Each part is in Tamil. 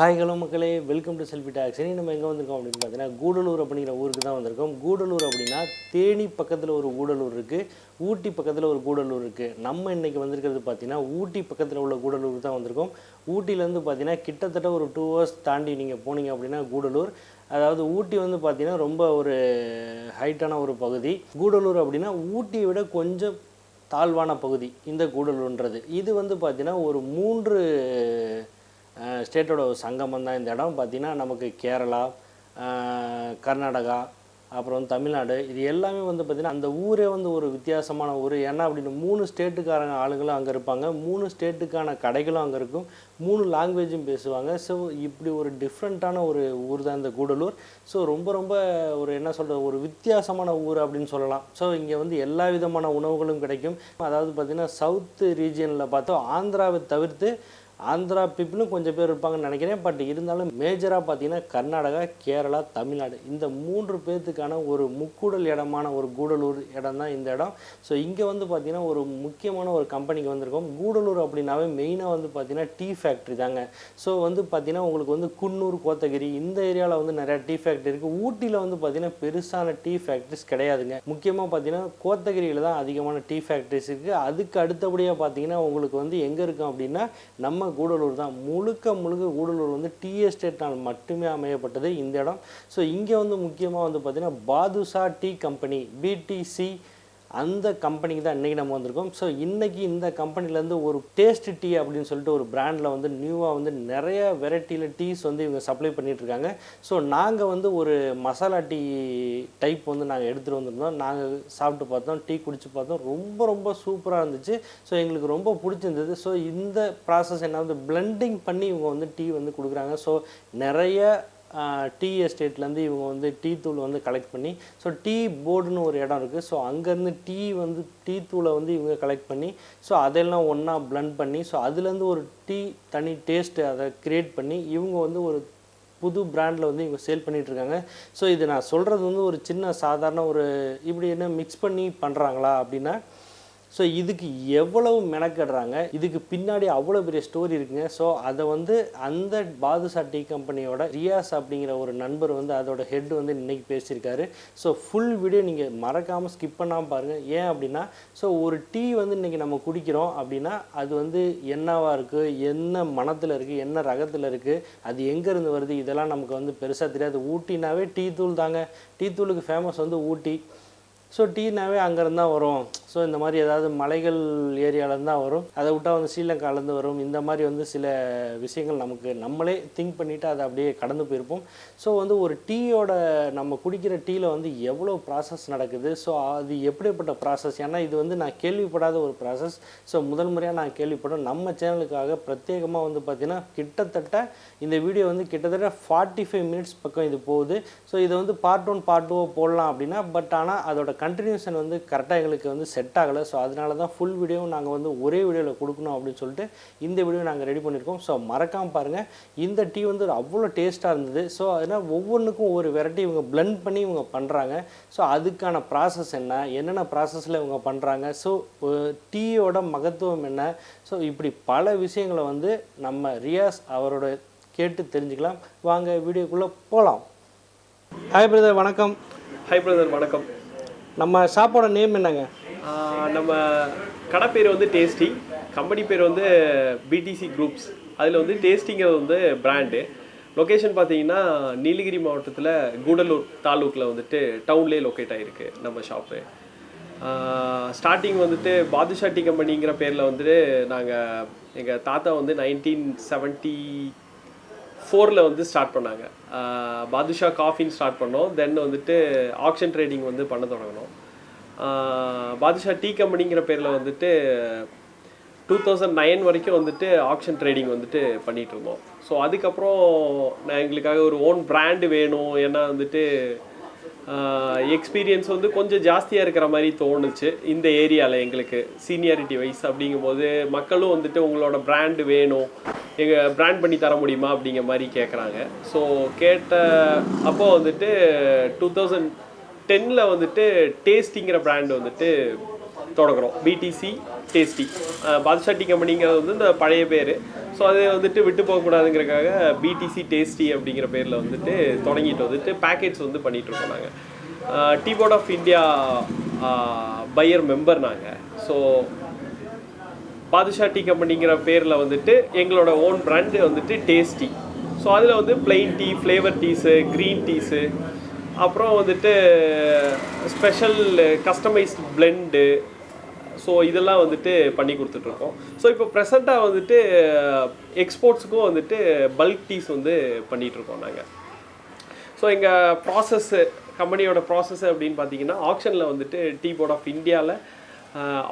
ஹாய் ஹலோ மக்களே, வெல்கம் டு செல்ஃபி டாக்ஸ். இனி நம்ம எங்கே வந்திருக்கோம் அப்படின்னு பார்த்தீங்கன்னா, கூடலூர் அப்படிங்கிற ஊருக்கு தான் வந்திருக்கோம். கூடலூர் அப்படின்னா தேனி பக்கத்தில் ஒரு கூடலூர் இருக்குது, ஊட்டி பக்கத்தில் ஒரு கூடலூர் இருக்குது. நம்ம இன்றைக்கி வந்திருக்கிறது பார்த்தீங்கன்னா ஊட்டி பக்கத்தில் உள்ள கூடலூர் தான் வந்திருக்கோம். ஊட்டியிலேருந்து பார்த்தீங்கன்னா கிட்டத்தட்ட ஒரு 2 hours தாண்டி நீங்கள் போனீங்க அப்படின்னா கூடலூர். அதாவது ஊட்டி வந்து பார்த்தீங்கன்னா ரொம்ப ஒரு ஹைட்டான ஒரு பகுதி. கூடலூர் அப்படின்னா ஊட்டியை விட கொஞ்சம் தாழ்வான பகுதி இந்த கூடலூர்ன்றது. இது வந்து பார்த்தீங்கன்னா ஒரு 3 ஸ்டேட்டோட சங்கமம் தான் இந்த இடம். பார்த்திங்கன்னா நமக்கு கேரளா, கர்நாடகா, அப்புறம் தமிழ்நாடு, இது எல்லாமே வந்து பார்த்திங்கன்னா அந்த ஊரே வந்து ஒரு வித்தியாசமான ஊர். ஏன்னா அப்படின்னு 3 ஸ்டேட்டுக்காரங்க ஆளுங்களும் அங்கே இருப்பாங்க, 3 ஸ்டேட்டுக்கான கடைகளும் அங்கே இருக்கும், 3 லாங்குவேஜும் பேசுவாங்க. ஸோ இப்படி ஒரு டிஃப்ரெண்ட்டான ஒரு ஊர் தான் இந்த கூடலூர். ஸோ ரொம்ப ரொம்ப ஒரு என்ன சொல்கிறது, ஒரு வித்தியாசமான ஊர் அப்படின்னு சொல்லலாம். ஸோ இங்கே வந்து எல்லா விதமான உணவுகளும் கிடைக்கும். அதாவது பார்த்திங்கன்னா சவுத்து ரீஜியனில் பார்த்தோம் ஆந்திராவை தவிர்த்து ஆந்திரா பீப்புளும் கொஞ்சம் பேர் இருப்பாங்கன்னு நினைக்கிறேன். பட் இருந்தாலும் மேஜராக பார்த்தீங்கன்னா கர்நாடகா, கேரளா, தமிழ்நாடு, இந்த 3 பேர்த்துக்கான ஒரு முக்கூடல் இடமான ஒரு கூடலூர் இடம் தான் இந்த இடம். ஸோ இங்கே வந்து பார்த்திங்கன்னா ஒரு முக்கியமான ஒரு கம்பெனிக்கு வந்திருக்கோம். கூடலூர் அப்படின்னாவே மெயினாக வந்து பார்த்திங்கன்னா டீ ஃபேக்ட்ரி தாங்க. ஸோ வந்து பார்த்திங்கன்னா உங்களுக்கு வந்து குன்னூர், கோத்தகிரி இந்த ஏரியாவில் வந்து நிறையா டீ ஃபேக்ட்ரி இருக்குது. ஊட்டியில் வந்து பார்த்திங்கன்னா பெருசான டீ ஃபேக்ட்ரிஸ் கிடையாதுங்க. முக்கியமாக பார்த்திங்கன்னா கோத்தகிரியில் தான் அதிகமான டீ ஃபேக்ட்ரிஸ் இருக்குது. அதுக்கு அடுத்தபடியாக பார்த்திங்கன்னா உங்களுக்கு வந்து எங்கே இருக்கும் அப்படின்னா நம்ம கூடலூர் தான். முழுக்க கூடலூர் வந்து டீ எஸ்டேட்னால் மட்டுமே அமையப்பட்டது இந்த இடம். ஸோ இங்கே வந்து முக்கியமாக வந்து பார்த்திங்கன்னா பாதுஷா டீ கம்பெனி, பிடிசி, அந்த கம்பெனிக்கு தான் இன்றைக்கி நம்ம வந்திருக்கோம். ஸோ இன்றைக்கி இந்த கம்பெனிலேருந்து ஒரு டேஸ்ட் டீ அப்படின்னு சொல்லிட்டு ஒரு பிராண்டில் வந்து நியூவாக வந்து நிறைய வெரைட்டியில் டீஸ் வந்து இவங்க சப்ளை பண்ணிகிட்ருக்காங்க. ஸோ நாங்கள் வந்து ஒரு மசாலா டீ டைப் வந்து நாங்கள் எடுத்துகிட்டு வந்திருந்தோம். நாங்கள் சாப்பிட்டு பார்த்தோம், டீ குடிச்சு பார்த்தோம், ரொம்ப ரொம்ப சூப்பராக இருந்துச்சு. ஸோ எங்களுக்கு ரொம்ப பிடிச்சிருந்தது. ஸோ இந்த ப்ராசஸ் என்ன வந்து பிளெண்டிங் பண்ணி இவங்க வந்து டீ வந்து கொடுக்குறாங்க. ஸோ நிறைய டீ எஸ்டேட்லேருந்து இவங்க வந்து டீ தூள் வந்து கலெக்ட் பண்ணி, ஸோ டீ போர்டுன்னு ஒரு இடம் இருக்குது. ஸோ அங்கேருந்து டீ தூளை வந்து இவங்க கலெக்ட் பண்ணி, ஸோ அதெல்லாம் ஒன்றா பிளெண்ட் பண்ணி, ஸோ அதுலேருந்து ஒரு டீ தனி டேஸ்ட்டு அதை க்ரியேட் பண்ணி இவங்க வந்து ஒரு புது பிராண்டில் வந்து இவங்க சேல் பண்ணிகிட்ருக்காங்க. ஸோ இது நான் சொல்கிறது வந்து ஒரு சின்ன சாதாரண ஒரு இப்படி என்ன மிக்ஸ் பண்ணி பண்ணுறாங்களா அப்படின்னா, ஸோ இதுக்கு எவ்வளவு மெனக்கடுறாங்க, இதுக்கு பின்னாடி அவ்வளோ பெரிய ஸ்டோரி இருக்குங்க. ஸோ அதை வந்து அந்த பாதுஷா டீ கம்பெனியோட ரியாஸ் அப்படிங்கிற ஒரு நண்பர் வந்து அதோட ஹெட் வந்து இன்றைக்கி பேசியிருக்காரு. ஸோ ஃபுல் வீடியோ நீங்கள் மறக்காமல் ஸ்கிப் பண்ணாமல் பாருங்கள். ஏன் அப்படின்னா, ஸோ ஒரு டீ வந்து இன்றைக்கி நம்ம குடிக்கிறோம் அப்படின்னா அது வந்து என்னவாக இருக்குது, என்ன மனத்தில் இருக்குது, என்ன ரகத்தில் இருக்குது, அது எங்கேருந்து வருது, இதெல்லாம் நமக்கு வந்து பெருசாக தெரியாது. ஊட்டினாவே டீ தூள் தாங்க. டீ தூளுக்கு ஃபேமஸ் வந்து ஊட்டி. ஸோ டீனாவே அங்கேருந்து தான் வரும். ஸோ இந்த மாதிரி ஏதாவது மலைகள் ஏரியாவிலேருந்து தான் வரும். அதை விட்டால் வந்து ஸ்ரீலங்காலேருந்து வரும். இந்த மாதிரி வந்து சில விஷயங்கள் நமக்கு நம்மளே திங்க் பண்ணிவிட்டு அதை அப்படியே கடந்து போயிருப்போம். ஸோ வந்து ஒரு டீயோட நம்ம குடிக்கிற டீயில் வந்து எவ்வளோ ப்ராசஸ் நடக்குது, ஸோ அது எப்படிப்பட்ட ப்ராசஸ், ஏன்னா இது வந்து நான் கேள்விப்படாத ஒரு ப்ராசஸ். ஸோ முதல் முறையாக நான் கேள்விப்பட்டேன். நம்ம சேனலுக்காக பிரத்யேகமாக வந்து பார்த்திங்கன்னா கிட்டத்தட்ட இந்த வீடியோ வந்து கிட்டத்தட்ட 45 minutes பக்கம் இது போகுது. ஸோ இதை வந்து பார்ட் 1 பார்ட் 2 போடலாம் அப்படின்னா, பட் ஆனால் அதோட கண்டினியூஷன் வந்து கரெக்டாக எங்களுக்கு வந்து செட் ஆகலை. ஸோ அதனால தான் ஃபுல் வீடியோவும் நாங்கள் வந்து ஒரே வீடியோவில் கொடுக்கணும் அப்படின்னு சொல்லிட்டு இந்த வீடியோ நாங்கள் ரெடி பண்ணியிருக்கோம். ஸோ மறக்காமல் பாருங்கள். இந்த டீ வந்து அவ்வளோ டேஸ்ட்டாக இருந்தது. ஸோ அதனால் ஒவ்வொன்றுக்கும் ஒரு வெரைட்டி இவங்க பிளெண்ட் பண்ணி இவங்க பண்ணுறாங்க. ஸோ அதுக்கான ப்ராசஸ் என்னென்ன ப்ராசஸில் இவங்க பண்ணுறாங்க, ஸோ டீயோட மகத்துவம் என்ன, ஸோ இப்படி பல விஷயங்களை வந்து நம்ம ரியாஸ் அவரோட கேட்டு தெரிஞ்சுக்கலாம். வாங்க வீடியோக்குள்ளே போகலாம். ஹாய் பிரதர், வணக்கம். ஹாய் பிரதர், வணக்கம். நம்ம ஷாப்போட நேம் என்னங்க? நம்ம கடை பேர் வந்து டேஸ்டி, கம்பெனி பேர் வந்து பிடிசி குரூப்ஸ். அதில் வந்து டேஸ்டிங்கிறது வந்து பிராண்டு. லொக்கேஷன் பார்த்தீங்கன்னா நீலகிரி மாவட்டத்தில் கூடலூர் தாலுக்கில் வந்துட்டு டவுன்லேயே லொக்கேட் ஆகிருக்கு நம்ம ஷாப்பு. ஸ்டார்டிங் வந்துட்டு பாதுஷா டீ கம்பெனிங்கிற பேரில் வந்துட்டு நாங்கள் எங்கள் தாத்தா வந்து 1974 வந்து ஸ்டார்ட் பண்ணாங்க. பாதுஷா காஃபின்னு ஸ்டார்ட் பண்ணோம். தென் வந்துட்டு ஆக்ஷன் ட்ரேடிங் வந்து பண்ண தொடங்கினோம். பாதுஷா டீ கம்பெனிங்கிற பேரில் வந்துட்டு 2009 வரைக்கும் வந்துட்டு ஆக்ஷன் ட்ரேடிங் வந்துட்டு பண்ணிகிட்டு இருந்தோம். ஸோ அதுக்கப்புறம் எங்களுக்காக ஒரு ஓன் பிராண்டு வேணும், ஏன்னா வந்துட்டு எக்ஸ்பீரியன்ஸ் வந்து கொஞ்சம் ஜாஸ்தியாக இருக்கிற மாதிரி தோணுச்சு இந்த ஏரியாவில் எங்களுக்கு சீனியாரிட்டி வைஸ். அப்படிங்கும்போது மக்களும் வந்துட்டு உங்களோட பிராண்டு வேணும், எங்கள் பிராண்ட் பண்ணி தர முடியுமா அப்படிங்கிற மாதிரி கேட்குறாங்க. ஸோ கேட்ட அப்போது வந்துட்டு 2010 வந்துட்டு டேஸ்டிங்கிற பிராண்டு வந்துட்டு தொடங்குறோம். PTC tasty. பாதுஷா டீ கம்பெனிங்கிறது வந்து இந்த பழைய பேர். ஸோ அதை வந்துட்டு விட்டு போகக்கூடாதுங்கிறதுக்காக பிடிசி டேஸ்டி அப்படிங்கிற பேரில் வந்துட்டு தொடங்கிட்டு வந்துட்டு பேக்கெட்ஸ் வந்து பண்ணிகிட்ருக்கோம் நாங்கள். Tea board of India buyer member நாங்கள். ஸோ பாதுஷா டீ கம்பெனிங்கிற பேரில் வந்துட்டு எங்களோட ஓன் பிராண்டு வந்துட்டு டேஸ்டி. ஸோ அதில் வந்து plain tea, flavour teas, green teas, அப்புறம் வந்துட்டு ஸ்பெஷல் கஸ்டமைஸ்டு பிளெண்டு, ஸோ இதெல்லாம் வந்துட்டு பண்ணி கொடுத்துட்ருக்கோம். ஸோ இப்போ ப்ரெசண்ட்டாக வந்துட்டு எக்ஸ்போர்ட்ஸுக்கும் வந்துட்டு பல்க் டீஸ் வந்து பண்ணிகிட்ருக்கோம் நாங்கள். ஸோ எங்கள் ப்ராசஸ்ஸு, கம்பெனியோட ப்ராசஸ் அப்படின்னு பார்த்தீங்கன்னா, ஆக்ஷனில் வந்துட்டு டீ போர்ட் ஆஃப் இந்தியாவில்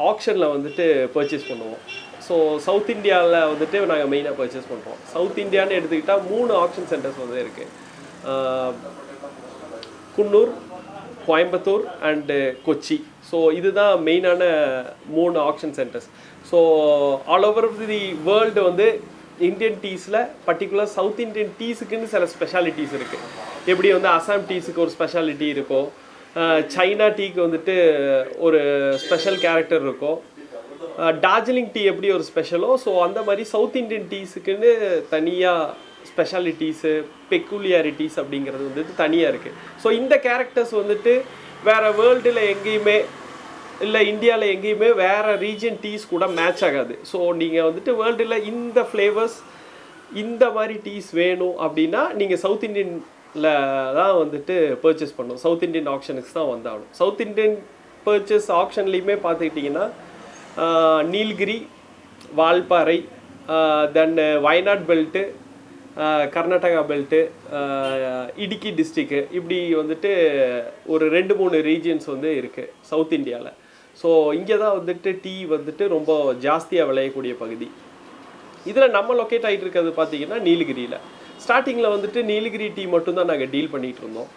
ஆக்ஷனில் வந்துட்டு பர்ச்சேஸ் பண்ணுவோம். ஸோ சவுத் இந்தியாவில் வந்துட்டு நாங்கள் மெயினாக பர்ச்சேஸ் பண்ணுறோம். சவுத் இந்தியான்னு எடுத்துக்கிட்டால் 3 ஆக்ஷன் சென்டர்ஸ் வந்து இருக்குது. குன்னூர், கோயம்புத்தூர் அண்டு கொச்சி. ஸோ இதுதான் மெயினான 3 action centres. So all over the world வந்து இந்தியன் டீஸில் பர்டிகுலர் சவுத் இந்தியன் டீஸுக்குன்னு சில ஸ்பெஷாலிட்டிஸ் இருக்குது. எப்படி வந்து அசாம் டீஸுக்கு ஒரு ஸ்பெஷாலிட்டி இருக்கோ, சைனா டீக்கு வந்துட்டு ஒரு ஸ்பெஷல் கேரக்டர் இருக்கும், டார்ஜிலிங் டீ எப்படி ஒரு ஸ்பெஷலோ, ஸோ அந்த மாதிரி சவுத் இந்தியன் டீஸுக்குன்னு தனியாக ஸ்பெஷாலிட்டிஸு, பெக்குலியாரிட்டிஸ் அப்படிங்கிறது வந்துட்டு தனியாக இருக்குது. ஸோ இந்த கேரக்டர்ஸ் வந்துட்டு வேறு வேர்ல்டில் எங்கேயுமே இல்லை, இந்தியாவில் எங்கேயுமே வேறு ரீஜன் டீஸ் கூட மேட்ச் ஆகாது. ஸோ நீங்கள் வந்துட்டு வேர்ல்டில் இந்த ஃப்ளேவர்ஸ், இந்த மாதிரி டீஸ் வேணும் அப்படின்னா நீங்கள் சவுத் இந்தியனில் தான் வந்துட்டு பர்ச்சேஸ் பண்ணணும். சவுத் இந்தியன் ஆக்ஷனுக்கு தான் வந்தாகணும். சவுத் இந்தியன் பர்ச்சேஸ் ஆக்ஷன்லேயுமே பார்த்துக்கிட்டிங்கன்னா நீலகிரி, வால்பாறை, தென் வயநாட் பெல்ட்டு, கர்நாடகா பெல்ட்டு, இடுக்கி டிஸ்ட்ரிக்கு, இப்படி வந்துட்டு ஒரு 2-3 ரீஜியன்ஸ் வந்து இருக்குது சவுத் இந்தியாவில். ஸோ இங்கே தான் வந்துட்டு டீ வந்துட்டு ரொம்ப ஜாஸ்தியாக விளையக்கூடிய பகுதி. இதில் நம்ம லொக்கேட் ஆகிட்டு இருக்கிறது பார்த்திங்கன்னா நீலகிரியில். ஸ்டார்டிங்கில் வந்துட்டு நீலகிரி டீ மட்டும்தான் நாங்கள் டீல் பண்ணிகிட்டு இருந்தோம்.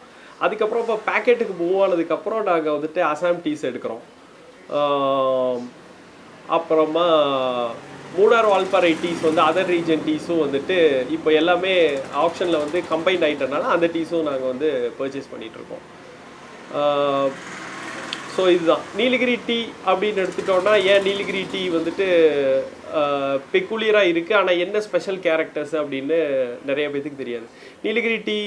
அதுக்கப்புறம் இப்போ பேக்கெட்டுக்கு மூவ் ஆனதுக்கப்புறம் நாங்கள் வந்துட்டு அசாம் டீஸ் எடுக்கிறோம். அப்புறமா மூணார், வால்பாறை டீஸ் வந்து அதர் ரீஜன் டீஸும் வந்துட்டு இப்போ எல்லாமே ஆப்ஷனில் வந்து கம்பைன்ட் ஆகிட்டனால அந்த டீஸும் நாங்கள் வந்து பர்ச்சேஸ் பண்ணிகிட்ருக்கோம். ஸோ இதுதான் நீலகிரி டீ அப்படின்னு எடுத்துட்டோன்னா, ஏன் நீலகிரி டீ வந்துட்டு பெக்குலியராக இருக்குது, ஆனால் என்ன ஸ்பெஷல் கேரக்டர்ஸ் அப்படின்னு நிறைய பேத்துக்கு தெரியாது. நீலகிரி டீ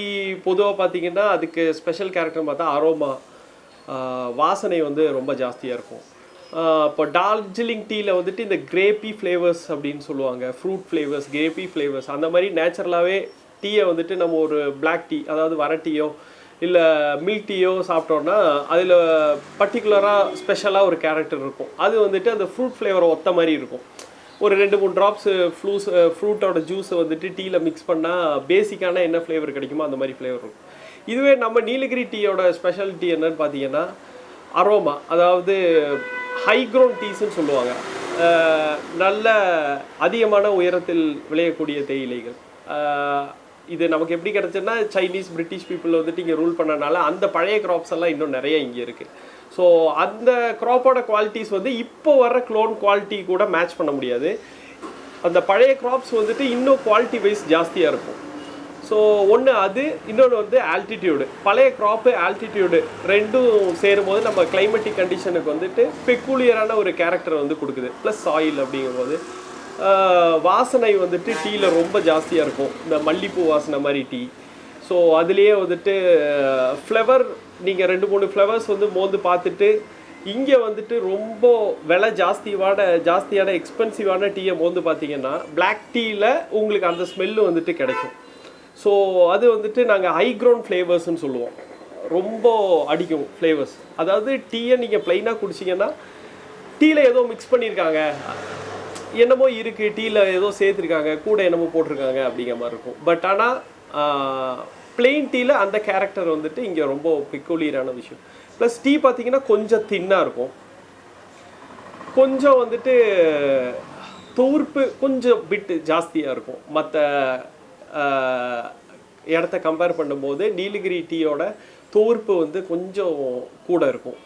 பொதுவாக பார்த்திங்கன்னா அதுக்கு ஸ்பெஷல் கேரக்டர் பார்த்தா அரோமா, வாசனை வந்து ரொம்ப ஜாஸ்தியாக இருக்கும். இப்போ டார்ஜிலிங் டீயில் வந்துட்டு இந்த கிரேப்பி ஃப்ளேவர்ஸ் அப்படின்னு சொல்லுவாங்க, ஃப்ரூட் ஃப்ளேவர்ஸ், கிரேப்பி ஃப்ளேவர்ஸ், அந்த மாதிரி நேச்சுரலாகவே டீயை வந்துட்டு நம்ம ஒரு பிளாக் டீ, அதாவது வர டீயோ இல்லை மில்க் டீயோ சாப்பிட்டோன்னா அதில் பர்டிகுலராக ஸ்பெஷலாக ஒரு கேரக்டர் இருக்கும். அது வந்துட்டு அந்த ஃப்ரூட் ஃப்ளேவரை ஒத்த மாதிரி இருக்கும். ஒரு 2-3 ட்ராப்ஸு ஃப்ரூட்டோட ஜூஸை வந்துட்டு டீயில் மிக்ஸ் பண்ணால் பேசிக்கான என்ன ஃப்ளேவர் கிடைக்குமோ அந்த மாதிரி ஃப்ளேவர் இருக்கும். இதுவே நம்ம நீலகிரி டீயோட ஸ்பெஷாலிட்டி என்னன்னு பார்த்தீங்கன்னா அரோமா, அதாவது ஹை க்ரோன் டீஸ்ன்னு சொல்லுவாங்க. நல்ல அதிகமான உயரத்தில் விளையக்கூடிய தேயிலைகள். இது நமக்கு எப்படி கிடச்சுன்னா, சைனீஸ், பிரிட்டிஷ் பீப்புள் வந்துட்டு இங்கே ரூல் பண்ணனால அந்த பழைய க்ராப்ஸ் எல்லாம் இன்னும் நிறைய இங்கே இருக்குது. ஸோ அந்த க்ராப்போட குவாலிட்டிஸ் வந்து இப்போ வர க்ளோன் குவாலிட்டி கூட மேட்ச் பண்ண முடியாது. அந்த பழைய க்ராப்ஸ் வந்துட்டு இன்னும் குவாலிட்டி வைஸ் ஜாஸ்தியாக இருக்கும். ஸோ ஒன்று அது, இன்னொன்று வந்து ஆல்டிடியூடு. பழைய க்ராப்பு, ஆல்டிடியூடு ரெண்டும் சேரும்போது நம்ம கிளைமேட்டிக் கண்டிஷனுக்கு வந்துட்டு பெக்குலியரான ஒரு கேரக்டர் வந்து கொடுக்குது. ப்ளஸ் சாயில் அப்படிங்கும்போது வாசனை வந்துட்டு டீயில் ரொம்ப ஜாஸ்தியாக இருக்கும், இந்த மல்லிப்பூ வாசனை மாதிரி டீ. ஸோ அதுலேயே வந்துட்டு ஃப்ளவர், நீங்கள் 2-3 ஃப்ளவர்ஸ் வந்து மோந்து பார்த்துட்டு இங்கே வந்துட்டு ரொம்ப விலை ஜாஸ்தியான எக்ஸ்பென்சிவான டீயை மோந்து பார்த்தீங்கன்னா பிளாக் டீயில் உங்களுக்கு அந்த ஸ்மெல்லு வந்துட்டு கிடைக்கும். ஸோ அது வந்துட்டு நாங்கள் ஹை க்ரௌண்ட் ஃப்ளேவர்ஸ்ன்னு சொல்லுவோம். ரொம்ப அடிக்கும் ஃப்ளேவர்ஸ். அதாவது டீயை நீங்கள் ப்ளைனாக குடிச்சிங்கன்னா டீயில் ஏதோ மிக்ஸ் பண்ணியிருக்காங்க, என்னமோ இருக்குது, டீயில் ஏதோ சேர்த்துருக்காங்க, கூட என்னமோ போட்டிருக்காங்க அப்படிங்கிற மாதிரி இருக்கும். பட் ஆனால் பிளெயின் டீயில் அந்த கேரக்டர் வந்துட்டு இங்கே ரொம்ப பெக்குலியரான விஷயம். ப்ளஸ் டீ பார்த்தீங்கன்னா கொஞ்சம் தின்னாக இருக்கும், கொஞ்சம் வந்துட்டு தூர்ப்பு கொஞ்சம் பிட்டு ஜாஸ்தியாக இருக்கும். மற்ற இடத்த கம்பேர் பண்ணும்போது நீலகிரி டீயோட தூர்ப்பு வந்து கொஞ்சம் கூட இருக்கும்.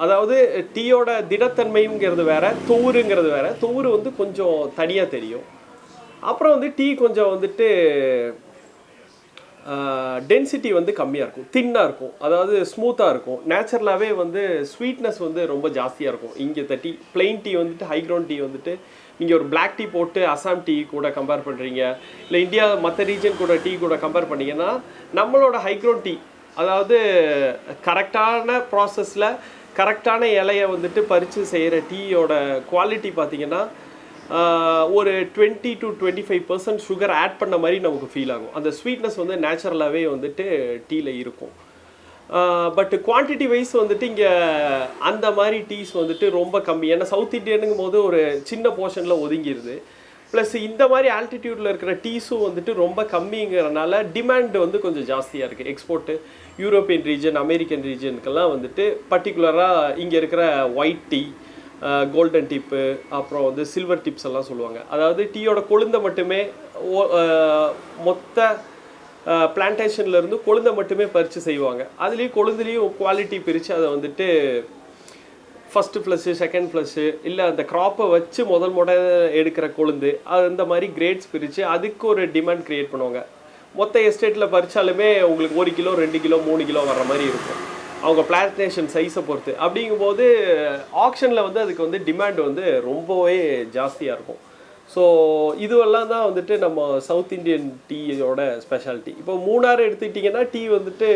அதாவது டீயோட திடத்தன்மைங்கிறது வேற, தூருங்கிறது வேற. தூரு வந்து கொஞ்சம் தனியாக தெரியும். அப்புறம் வந்து டீ கொஞ்சம் வந்துட்டு டென்சிட்டி வந்து கம்மியாக இருக்கும், தின்னாக இருக்கும், அதாவது ஸ்மூத்தாக இருக்கும். நேச்சுரலாகவே வந்து ஸ்வீட்னஸ் வந்து ரொம்ப ஜாஸ்தியாக இருக்கும். இங்கே டீ பிளெயின் டீ வந்துட்டு ஹை கிரவுண்ட் டீ வந்துட்டு நீங்கள் ஒரு பிளாக் டீ போட்டு அசாம் டீ கூட கம்பேர் பண்ணுறீங்க, இல்லை இந்தியா மற்ற ரீஜன் கூட டீ கூட கம்பேர் பண்ணிங்கன்னா நம்மளோட ஹை கிரவுண்ட் டீ, அதாவது கரெக்டான ப்ராசஸில் கரெக்டான இலையை வந்துட்டு பறித்து செய்கிற டீயோட குவாலிட்டி பார்த்திங்கன்னா ஒரு 20 to 25% சுகர் ஆட் பண்ண மாதிரி நமக்கு ஃபீல் ஆகும். அந்த ஸ்வீட்னஸ் வந்து நேச்சுரலாகவே வந்துட்டு டீயில் இருக்கும். பட் குவான்டிட்டி வைஸ் வந்துட்டு இங்கே அந்த மாதிரி டீஸ் வந்துட்டு ரொம்ப கம்மி. ஏன்னா சவுத் இண்டியனுங்கும் போது ஒரு சின்ன போர்ஷனில் ஒதுங்கிடுது. ப்ளஸ் இந்த மாதிரி ஆல்டிடியூடில் இருக்கிற டீஸும் வந்துட்டு ரொம்ப கம்மிங்கிறனால டிமாண்ட் வந்து கொஞ்சம் ஜாஸ்தியாக இருக்குது. எக்ஸ்போர்ட்டு யூரோப்பியன் ரீஜன், அமெரிக்கன் ரீஜனுக்கெல்லாம் வந்துட்டு பர்டிகுலராக இங்கே இருக்கிற ஒயிட் டீ, கோல்டன் டிப்பு, அப்புறம் வந்து சில்வர் டிப்ஸ் எல்லாம் சொல்லுவாங்க. அதாவது டீயோட கொழுந்தை மட்டுமே மொத்த பிளான்டேஷன்லேருந்து கொழுந்தை மட்டுமே பறித்து செய்வாங்க. அதுலேயும் கொழுந்துலேயும் குவாலிட்டி பிரித்து அதை வந்துட்டு ஃபஸ்ட்டு ஃப்ளஷ்ஷு, செகண்ட் ஃப்ளஷ்ஷு, இல்லை அந்த க்ராப்பை வச்சு முதல் எடுக்கிற கொழுந்து, அது இந்த மாதிரி கிரேட்ஸ் பிரித்து அதுக்கு ஒரு டிமாண்ட் க்ரியேட் பண்ணுவாங்க. மொத்த எஸ்டேட்டில் பறித்தாலுமே உங்களுக்கு 1 கிலோ 2 கிலோ 3 கிலோ வர்ற மாதிரி இருக்கும் அவங்க பிளான்டேஷன் சைஸை பொறுத்து. அப்படிங்கும்போது ஆக்ஷனில் வந்து அதுக்கு வந்து டிமாண்ட் வந்து ரொம்பவே ஜாஸ்தியாக இருக்கும். ஸோ இதுவெல்லாம் தான் வந்துட்டு நம்ம சவுத் இண்டியன் டீயோட ஸ்பெஷாலிட்டி. இப்போ மூணாறு எடுத்துக்கிட்டிங்கன்னா டீ வந்துட்டு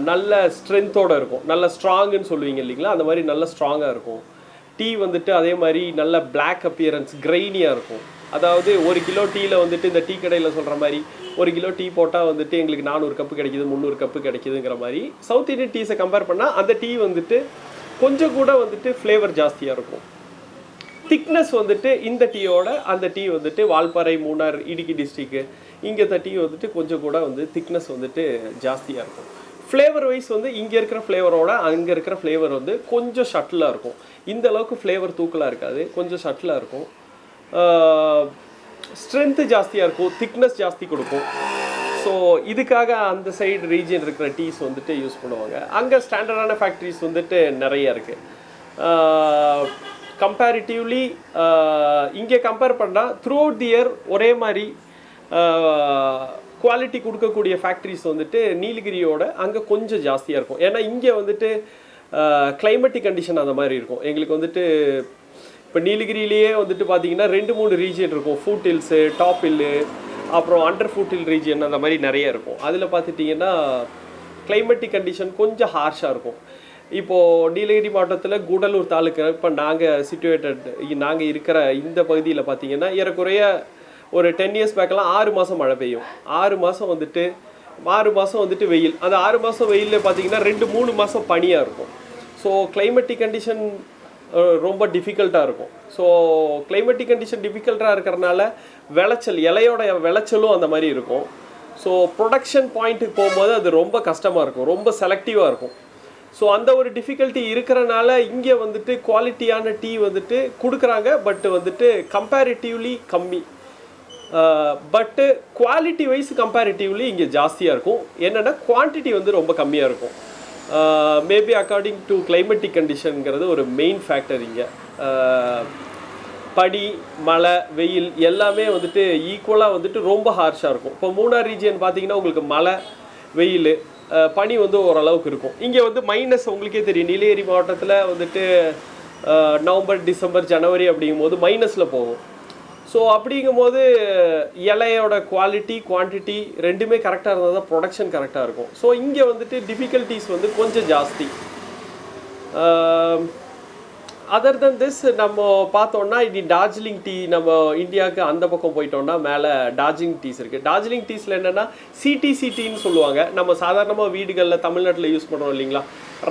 நல்ல ஸ்ட்ரென்த்தோடு இருக்கும், நல்ல ஸ்ட்ராங்குன்னு சொல்லுவீங்க இல்லைங்களா, அந்த மாதிரி நல்ல ஸ்ட்ராங்காக இருக்கும். டீ வந்துட்டு அதே மாதிரி நல்ல பிளாக் அப்பியரன்ஸ், கிரெயினியாக இருக்கும். அதாவது 1 கிலோ டீயில் வந்துட்டு இந்த டீ கடையில் சொல்கிற மாதிரி 1 கிலோ டீ போட்டால் வந்துட்டு எங்களுக்கு 400 கப்பு கிடைக்கிது, 300 கப்பு கிடைக்கிதுங்கிற மாதிரி சவுத் இண்டியன் டீஸை கம்பேர் பண்ணால் அந்த டீ வந்துட்டு கொஞ்சம் கூட வந்துட்டு ஃப்ளேவர் ஜாஸ்தியாக இருக்கும். திக்னஸ் வந்துட்டு இந்த டீயோட அந்த டீ வந்துட்டு வால்பாறை, மூணார், இடுக்கி டிஸ்ட்ரிக்கு இங்கே டீ வந்துட்டு கொஞ்சம் கூட வந்து திக்னஸ் வந்துட்டு ஜாஸ்தியாக இருக்கும். ஃப்ளேவர் வைஸ் வந்து இங்கே இருக்கிற ஃப்ளேவரோட அங்கே இருக்கிற ஃப்ளேவர் வந்து கொஞ்சம் ஷட்டிலாக இருக்கும். இந்த அளவுக்கு ஃப்ளேவர் தூக்கலாக இருக்காது, கொஞ்சம் ஷட்டிலாக இருக்கும். ஸ்ட்ரென்த்து ஜாஸ்தியாக இருக்கும், திக்னஸ் ஜாஸ்தி கொடுக்கும். ஸோ இதுக்காக அந்த சைடு ரீஜன் இருக்கிற டீஸ் வந்துட்டு யூஸ் பண்ணுவாங்க. அங்கே ஸ்டாண்டர்டான ஃபேக்ட்ரிஸ் வந்துட்டு நிறைய இருக்குது. கம்பேரிட்டிவ்லி இங்கே கம்பேர் பண்ணால் த்ரூ அவுட் தி இயர் ஒரே மாதிரி குவாலிட்டி கொடுக்கக்கூடிய ஃபேக்ட்ரிஸ் வந்துட்டு நீலகிரியோட அங்கே கொஞ்சம் ஜாஸ்தியாக இருக்கும். ஏன்னா இங்கே வந்துட்டு கிளைமேட்டிக் கண்டிஷன் அந்த மாதிரி இருக்கும். எங்களுக்கு வந்துட்டு இப்போ நீலகிரியிலேயே வந்துட்டு பார்த்தீங்கன்னா 2-3 ரீஜன் இருக்கும். ஃபுட் ஹில்ஸு, டாப் ஹில்லு, அப்புறம் அண்டர் ஃபுட் ஹில் ரீஜன், அந்த மாதிரி நிறைய இருக்கும். அதில் பார்த்துட்டிங்கன்னா கிளைமேட்டிக் கண்டிஷன் கொஞ்சம் ஹார்ஷாக இருக்கும். இப்போது நீலகிரி மாவட்டத்தில் கூடலூர் தாலுக்கா இப்போ நாங்கள் இருக்கிற இந்த பகுதியில் பார்த்தீங்கன்னா ஏறக்குறைய ஒரு 10 இயர்ஸ் பேக்கெல்லாம் 6 மாதம் மழை பெய்யும், 6 மாதம் வந்துட்டு வெயில். அந்த 6 மாதம் வெயிலில் பார்த்தீங்கன்னா 2-3 மாதம் பனியாக இருக்கும். ஸோ கிளைமேட்டிக் கண்டிஷன் ரொம்ப டிஃபிகல்ட்டாக இருக்கும். ஸோ கிளைமேட்டிக் கண்டிஷன் டிஃபிகல்ட்டாக இருக்கிறனால இலையோட விளைச்சலும் அந்த மாதிரி இருக்கும். ஸோ ப்ரொடக்ஷன் பாயிண்ட்டுக்கு போகும்போது அது ரொம்ப கஷ்டமாக இருக்கும், ரொம்ப செலக்டிவாக இருக்கும். ஸோ அந்த ஒரு டிஃபிகல்ட்டி இருக்கிறனால இங்கே வந்துட்டு குவாலிட்டியான டீ வந்துட்டு கொடுக்குறாங்க, பட் வந்துட்டு கம்பேரிட்டிவ்லி கம்மி. பட்டு குவாலிட்டி வைஸ் கம்பேரிட்டிவ்லி இங்கே ஜாஸ்தியாக இருக்கும். என்னென்னா குவான்டிட்டி வந்து ரொம்ப கம்மியாக இருக்கும். மேபி அக்கார்டிங் டு கிளைமேட்டிக் கண்டிஷனுங்கிறது ஒரு மெயின் ஃபேக்டர். இங்கே பனி, மழை, வெயில் எல்லாமே வந்துட்டு ஈக்குவலாக வந்துட்டு ரொம்ப ஹார்ஷாக இருக்கும். இப்போ மூணார் ரீஜியன் பார்த்தீங்கன்னா உங்களுக்கு மழை, வெயில், பனி வந்து ஓரளவுக்கு இருக்கும். இங்கே வந்து மைனஸ் உங்களுக்கே தெரியும், நீலகிரி மாவட்டத்தில் வந்துட்டு நவம்பர், டிசம்பர், ஜனவரி அப்படிங்கும்போது மைனஸில் போகும். ஸோ அப்படிங்கும்போது இலையோட குவாலிட்டி, குவான்டிட்டி ரெண்டுமே கரெக்டாக இருந்தால் தான் ப்ரொடக்ஷன் கரெக்டாக இருக்கும். ஸோ இங்கே வந்துட்டு டிஃபிகல்ட்டிஸ் வந்து கொஞ்சம் ஜாஸ்தி. அதர் தென் திஸ் நம்ம பார்த்தோன்னா இனி டார்ஜிலிங் டீ, நம்ம இந்தியாவுக்கு அந்த பக்கம் போயிட்டோம்னா மேலே டார்ஜிலிங் டீஸ் இருக்குது. டார்ஜிலிங் டீஸில் என்னென்னா சிடிசி டீன்னு சொல்லுவாங்க. நம்ம சாதாரணமாக வீடுகளில் தமிழ்நாட்டில் யூஸ் பண்ணுறோம் இல்லைங்களா,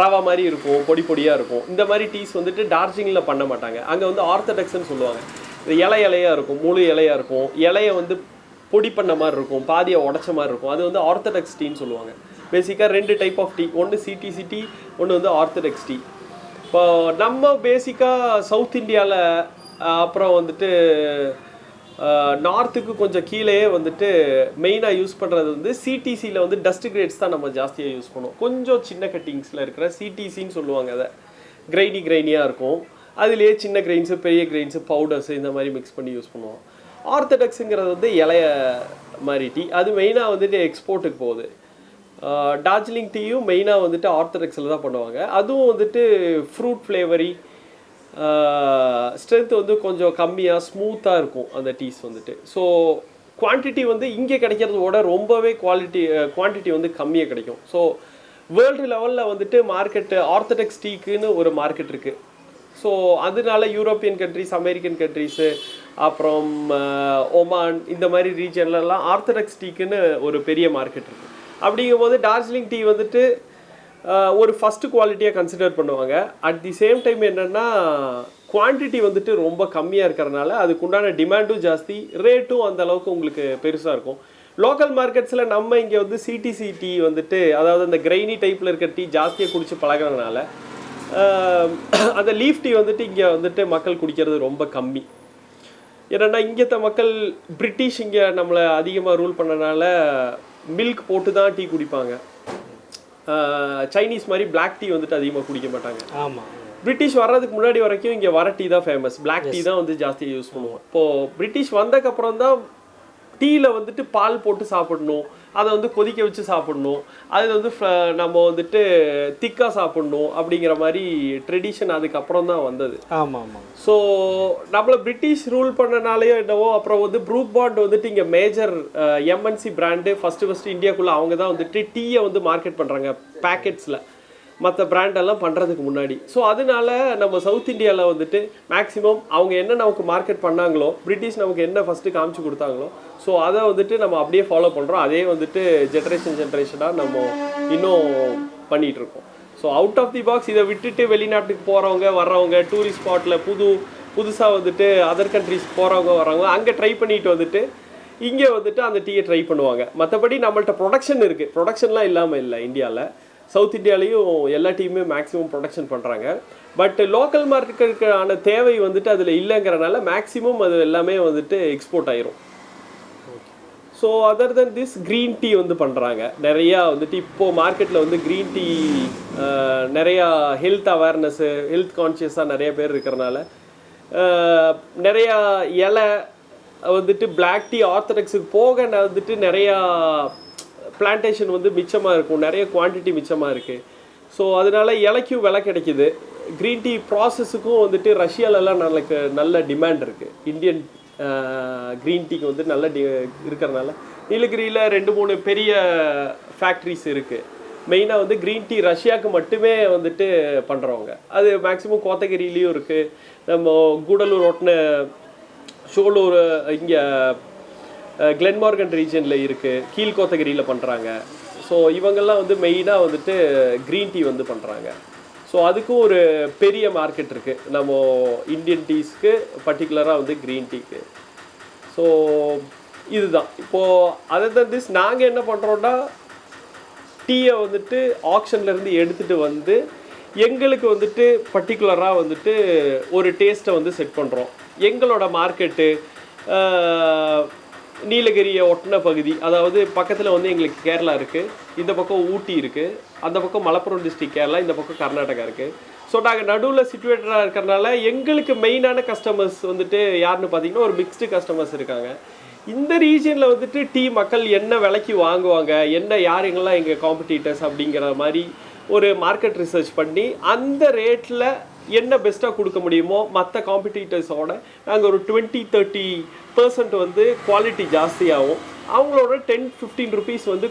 ரவா மாதிரி இருக்கும், பொடி பொடியாக இருக்கும். இந்த மாதிரி டீஸ் வந்துட்டு டார்ஜிலிங்கில் பண்ண மாட்டாங்க. அங்கே வந்து ஆர்த்தடாக்ஸ்ன்னு சொல்லுவாங்க. இது இலையாக இருக்கும், முழு இலையாக இருக்கும், இலையை வந்து பொடி பண்ண மாதிரி இருக்கும், பாதியை உடச்ச மாதிரி இருக்கும். அது வந்து ஆர்த்தடாக்ஸ் டீன்னு சொல்லுவாங்க. பேசிக்காக 2 டைப் ஆஃப் டீ, ஒன்று சிடிசி டீ, ஒன்று வந்து ஆர்த்தடாக்ஸ் டீ. இப்போ நம்ம பேசிக்காக சவுத் இந்தியாவில் அப்புறம் வந்துட்டு நார்த்துக்கு கொஞ்சம் கீழே வந்துட்டு மெயினாக யூஸ் பண்ணுறது வந்து சிடிசியில் வந்து டஸ்ட் கிரேட்ஸ் தான் நம்ம ஜாஸ்தியாக யூஸ் பண்ணுவோம். கொஞ்சம் சின்ன கட்டிங்ஸில் இருக்கிற சிடிசின்னு சொல்லுவாங்க. அதை கிரைனியாக இருக்கும். அதுலேயே சின்ன கிரெயின்ஸு, பெரிய கிரெயின்ஸு, பவுடர்ஸு இந்த மாதிரி மிக்ஸ் பண்ணி யூஸ் பண்ணுவோம். ஆர்த்தடாக்ஸுங்கிறது வந்து இலைய மாதிரி டீ, அது மெயினாக வந்துட்டு எக்ஸ்போர்ட்டுக்கு போகுது. டார்ஜிலிங் டீயும் மெயினாக வந்துட்டு ஆர்த்தடாக்ஸில் தான் பண்ணுவாங்க. அதுவும் வந்துட்டு ஃப்ரூட் ஃப்ளேவரி, ஸ்ட்ரென்த் வந்து கொஞ்சம் கம்மியாக ஸ்மூத்தாக இருக்கும் அந்த டீஸ் வந்துட்டு. ஸோ குவான்டிட்டி வந்து இங்கே கிடைக்கிறதோட ரொம்பவே குவான்டிட்டி வந்து கம்மியாக கிடைக்கும். ஸோ வேர்ல்டு லெவலில் வந்துட்டு மார்க்கெட்டு ஆர்த்தடாக்ஸ் டீக்குன்னு ஒரு மார்க்கெட் இருக்குது. ஸோ அதனால யூரோப்பியன் கண்ட்ரிஸ், அமெரிக்கன் கண்ட்ரிஸு, அப்புறம் ஒமான், இந்த மாதிரி ரீஜன்லலாம் ஆர்த்தடாக்ஸ் டீக்குன்னு ஒரு பெரிய மார்க்கெட் இருக்குது. அப்படிங்கும்போது டார்ஜிலிங் டீ வந்துட்டு ஒரு ஃபஸ்ட்டு குவாலிட்டியாக கன்சிடர் பண்ணுவாங்க. அட் தி சேம் டைம் என்னென்னா குவான்டிட்டி வந்துட்டு ரொம்ப கம்மியாக இருக்கிறனால அதுக்குண்டான டிமாண்டும் ஜாஸ்தி, ரேட்டும் அந்த அளவுக்கு உங்களுக்கு பெருசாக இருக்கும். லோக்கல் மார்க்கெட்ஸில் நம்ம இங்கே வந்து சிடிசி டீ வந்துட்டு, அதாவது அந்த கிரைனி டைப்பில் இருக்கிற டீ ஜாஸ்தியாக குடிச்சு பழகிறதுனால அந்த லீஃப் டீ வந்துட்டு இங்கே வந்துட்டு மக்கள் குடிக்கிறது ரொம்ப கம்மி. ஏன்னா இங்கத்த மக்கள் பிரிட்டிஷ் இங்கே நம்மளை அதிகமாக ரூல் பண்ணனால மில்க் போட்டு தான் டீ குடிப்பாங்க. சைனீஸ் மாதிரி பிளாக் டீ வந்துட்டு அதிகமாக குடிக்க மாட்டாங்க. ஆமாம், பிரிட்டிஷ் வர்றதுக்கு முன்னாடி வரைக்கும் இங்கே வர டீ தான் ஃபேமஸ், பிளாக் டீ தான் வந்து ஜாஸ்தியாக யூஸ் பண்ணுவோம். இப்போது பிரிட்டிஷ் வந்ததுக்கப்புறம் தான் டீயில் வந்துட்டு பால் போட்டு சாப்பிடணும், அதை வந்து கொதிக்க வச்சு சாப்பிடணும், அதில் வந்து நம்ம வந்துட்டு திக்காக சாப்பிடணும் அப்படிங்கிற மாதிரி ட்ரெடிஷன் அதுக்கப்புறம் தான் வந்தது. ஆமாம் ஆமாம். ஸோ நம்மளை பிரிட்டிஷ் ரூல் பண்ணனாலேயோ என்னவோ, அப்புறம் வந்து ப்ரூக் பாண்ட் வந்துட்டு இங்கே மேஜர் எம்என்சி பிராண்டு ஃபஸ்ட்டு இந்தியாவுக்குள்ளே அவங்க தான் வந்துட்டு டீயை வந்து மார்க்கெட் பண்ணுறாங்க பேக்கெட்ஸில், மற்ற பிராண்டெல்லாம் பண்ணுறதுக்கு முன்னாடி. ஸோ அதனால நம்ம சவுத் இந்தியாவில் வந்துட்டு மேக்ஸிமம் அவங்க என்ன நமக்கு மார்க்கெட் பண்ணாங்களோ, பிரிட்டிஷ் நமக்கு என்ன ஃபஸ்ட்டு காமிச்சு கொடுத்தாங்களோ, ஸோ அதை வந்துட்டு நம்ம அப்படியே ஃபாலோ பண்ணுறோம். அதே வந்துட்டு ஜென்ரேஷனாக நம்ம இன்னும் பண்ணிகிட்ருக்கோம். So out of the box இதை விட்டுட்டு வெளிநாட்டுக்கு போகிறவங்க வர்றவங்க, டூரிஸ்ட் ஸ்பாட்டில் புதுசாக வந்துட்டு அதர் கண்ட்ரிஸ் போகிறவங்க வர்றவங்க அங்கே ட்ரை பண்ணிட்டு வந்துட்டு இங்கே வந்துட்டு அந்த டீயை ட்ரை பண்ணுவாங்க. மற்றபடி நம்மள்ட்ட ப்ரொடக்ஷன் இருக்குது, ப்ரொடக்ஷன்லாம் இல்லாமல் இல்லை. இந்தியாவில் சவுத் இந்தியாலையும் எல்லா டீமுமே மேக்ஸிமம் ப்ரொடக்ஷன் பண்ணுறாங்க. பட் லோக்கல் மார்க்கெட்டுக்கான தேவை வந்துட்டு அதில் இல்லைங்கிறனால மேக்ஸிமம் அது எல்லாமே வந்துட்டு எக்ஸ்போர்ட் ஆயிரும். So other then this green tea வந்து பண்ணுறாங்க நிறையா வந்துட்டு. இப்போது மார்க்கெட்டில் வந்து க்ரீன் டீ நிறையா ஹெல்த் அவேர்னஸ்ஸு, ஹெல்த் கான்ஷியஸாக நிறைய பேர் இருக்கிறனால நிறையா இலை வந்துட்டு பிளாக் டீ ஆர்த்தடாக்ஸுக்கு போக வந்துட்டு நிறையா பிளான்டேஷன் வந்து மிச்சமாக இருக்கும், நிறைய குவான்டிட்டி மிச்சமாக இருக்குது. ஸோ அதனால இலைக்கும் விலை கிடைக்கிது. க்ரீன் டீ ப்ராசஸுக்கும் வந்துட்டு ரஷ்யாலெல்லாம் நல்ல டிமாண்ட் இருக்குது. இந்தியன் க்ரீன் டீக்கு வந்து நல்ல இருக்கிறனால நீலகிரியில் 2-3 பெரிய ஃபேக்ட்ரிஸ் இருக்குது. மெயினாக வந்து க்ரீன் டீ ரஷ்யாவுக்கு மட்டுமே வந்துட்டு பண்ணுறவங்க. அது மேக்ஸிமம் கோத்தகிரிலேயும் இருக்குது, நம்ம கூடலூர் ஒட்டின ஷோலூர் இங்கே கிளென்மார்கன் ரீஜனில் இருக்குது, கீழ்கோத்தகிரியில் பண்ணுறாங்க. ஸோ இவங்கெல்லாம் வந்து மெயினாக வந்துட்டு க்ரீன் டீ வந்து பண்ணுறாங்க. ஸோ அதுக்கும் ஒரு பெரிய மார்க்கெட் இருக்குது நம்ம இந்தியன் டீஸ்க்கு, பர்டிகுலராக வந்து க்ரீன் டீக்கு. ஸோ இதுதான் இப்போது அதர் தன் திஸ் நாங்கள் என்ன பண்ணுறோன்னா, டீயை வந்துட்டு ஆக்ஷன்லேருந்து எடுத்துகிட்டு வந்து எங்களுக்கு வந்துட்டு பர்டிகுலராக வந்துட்டு ஒரு டேஸ்ட்டை வந்து செட் பண்ணுறோம். எங்களோட மார்க்கெட்டு நீலகிரியை ஒட்டின பகுதி, அதாவது பக்கத்தில் வந்து எங்களுக்கு கேரளா இருக்குது, இந்த பக்கம் ஊட்டி இருக்குது, அந்த பக்கம் மலப்புரம் டிஸ்ட்ரிக்ட் கேரளா, இந்த பக்கம் கர்நாடகா இருக்குது. ஸோ நாங்கள் நடுவில் சிச்சுவேட்டடாக இருக்கிறனால எங்களுக்கு மெயினான கஸ்டமர்ஸ் வந்துட்டு யாருன்னு பார்த்தீங்கன்னா ஒரு மிக்ஸ்டு கஸ்டமர்ஸ் இருக்காங்க. இந்த ரீஜனில் வந்துட்டு டீ மக்கள் என்ன விலைக்கு வாங்குவாங்க, என்ன யாருங்கெல்லாம் எங்கள் காம்படிட்டர்ஸ் அப்படிங்கிற மாதிரி ஒரு மார்க்கெட் ரிசர்ச் பண்ணி அந்த ரேட்டில் என்ன பெஸ்ட்டாக கொடுக்க முடியுமோ மற்ற காம்படிட்டர்ஸோட நாங்கள் ஒரு 20-30% வந்து குவாலிட்டி ஜாஸ்தியாகவும், அவங்களோட 10-15 ருபீஸ் வந்து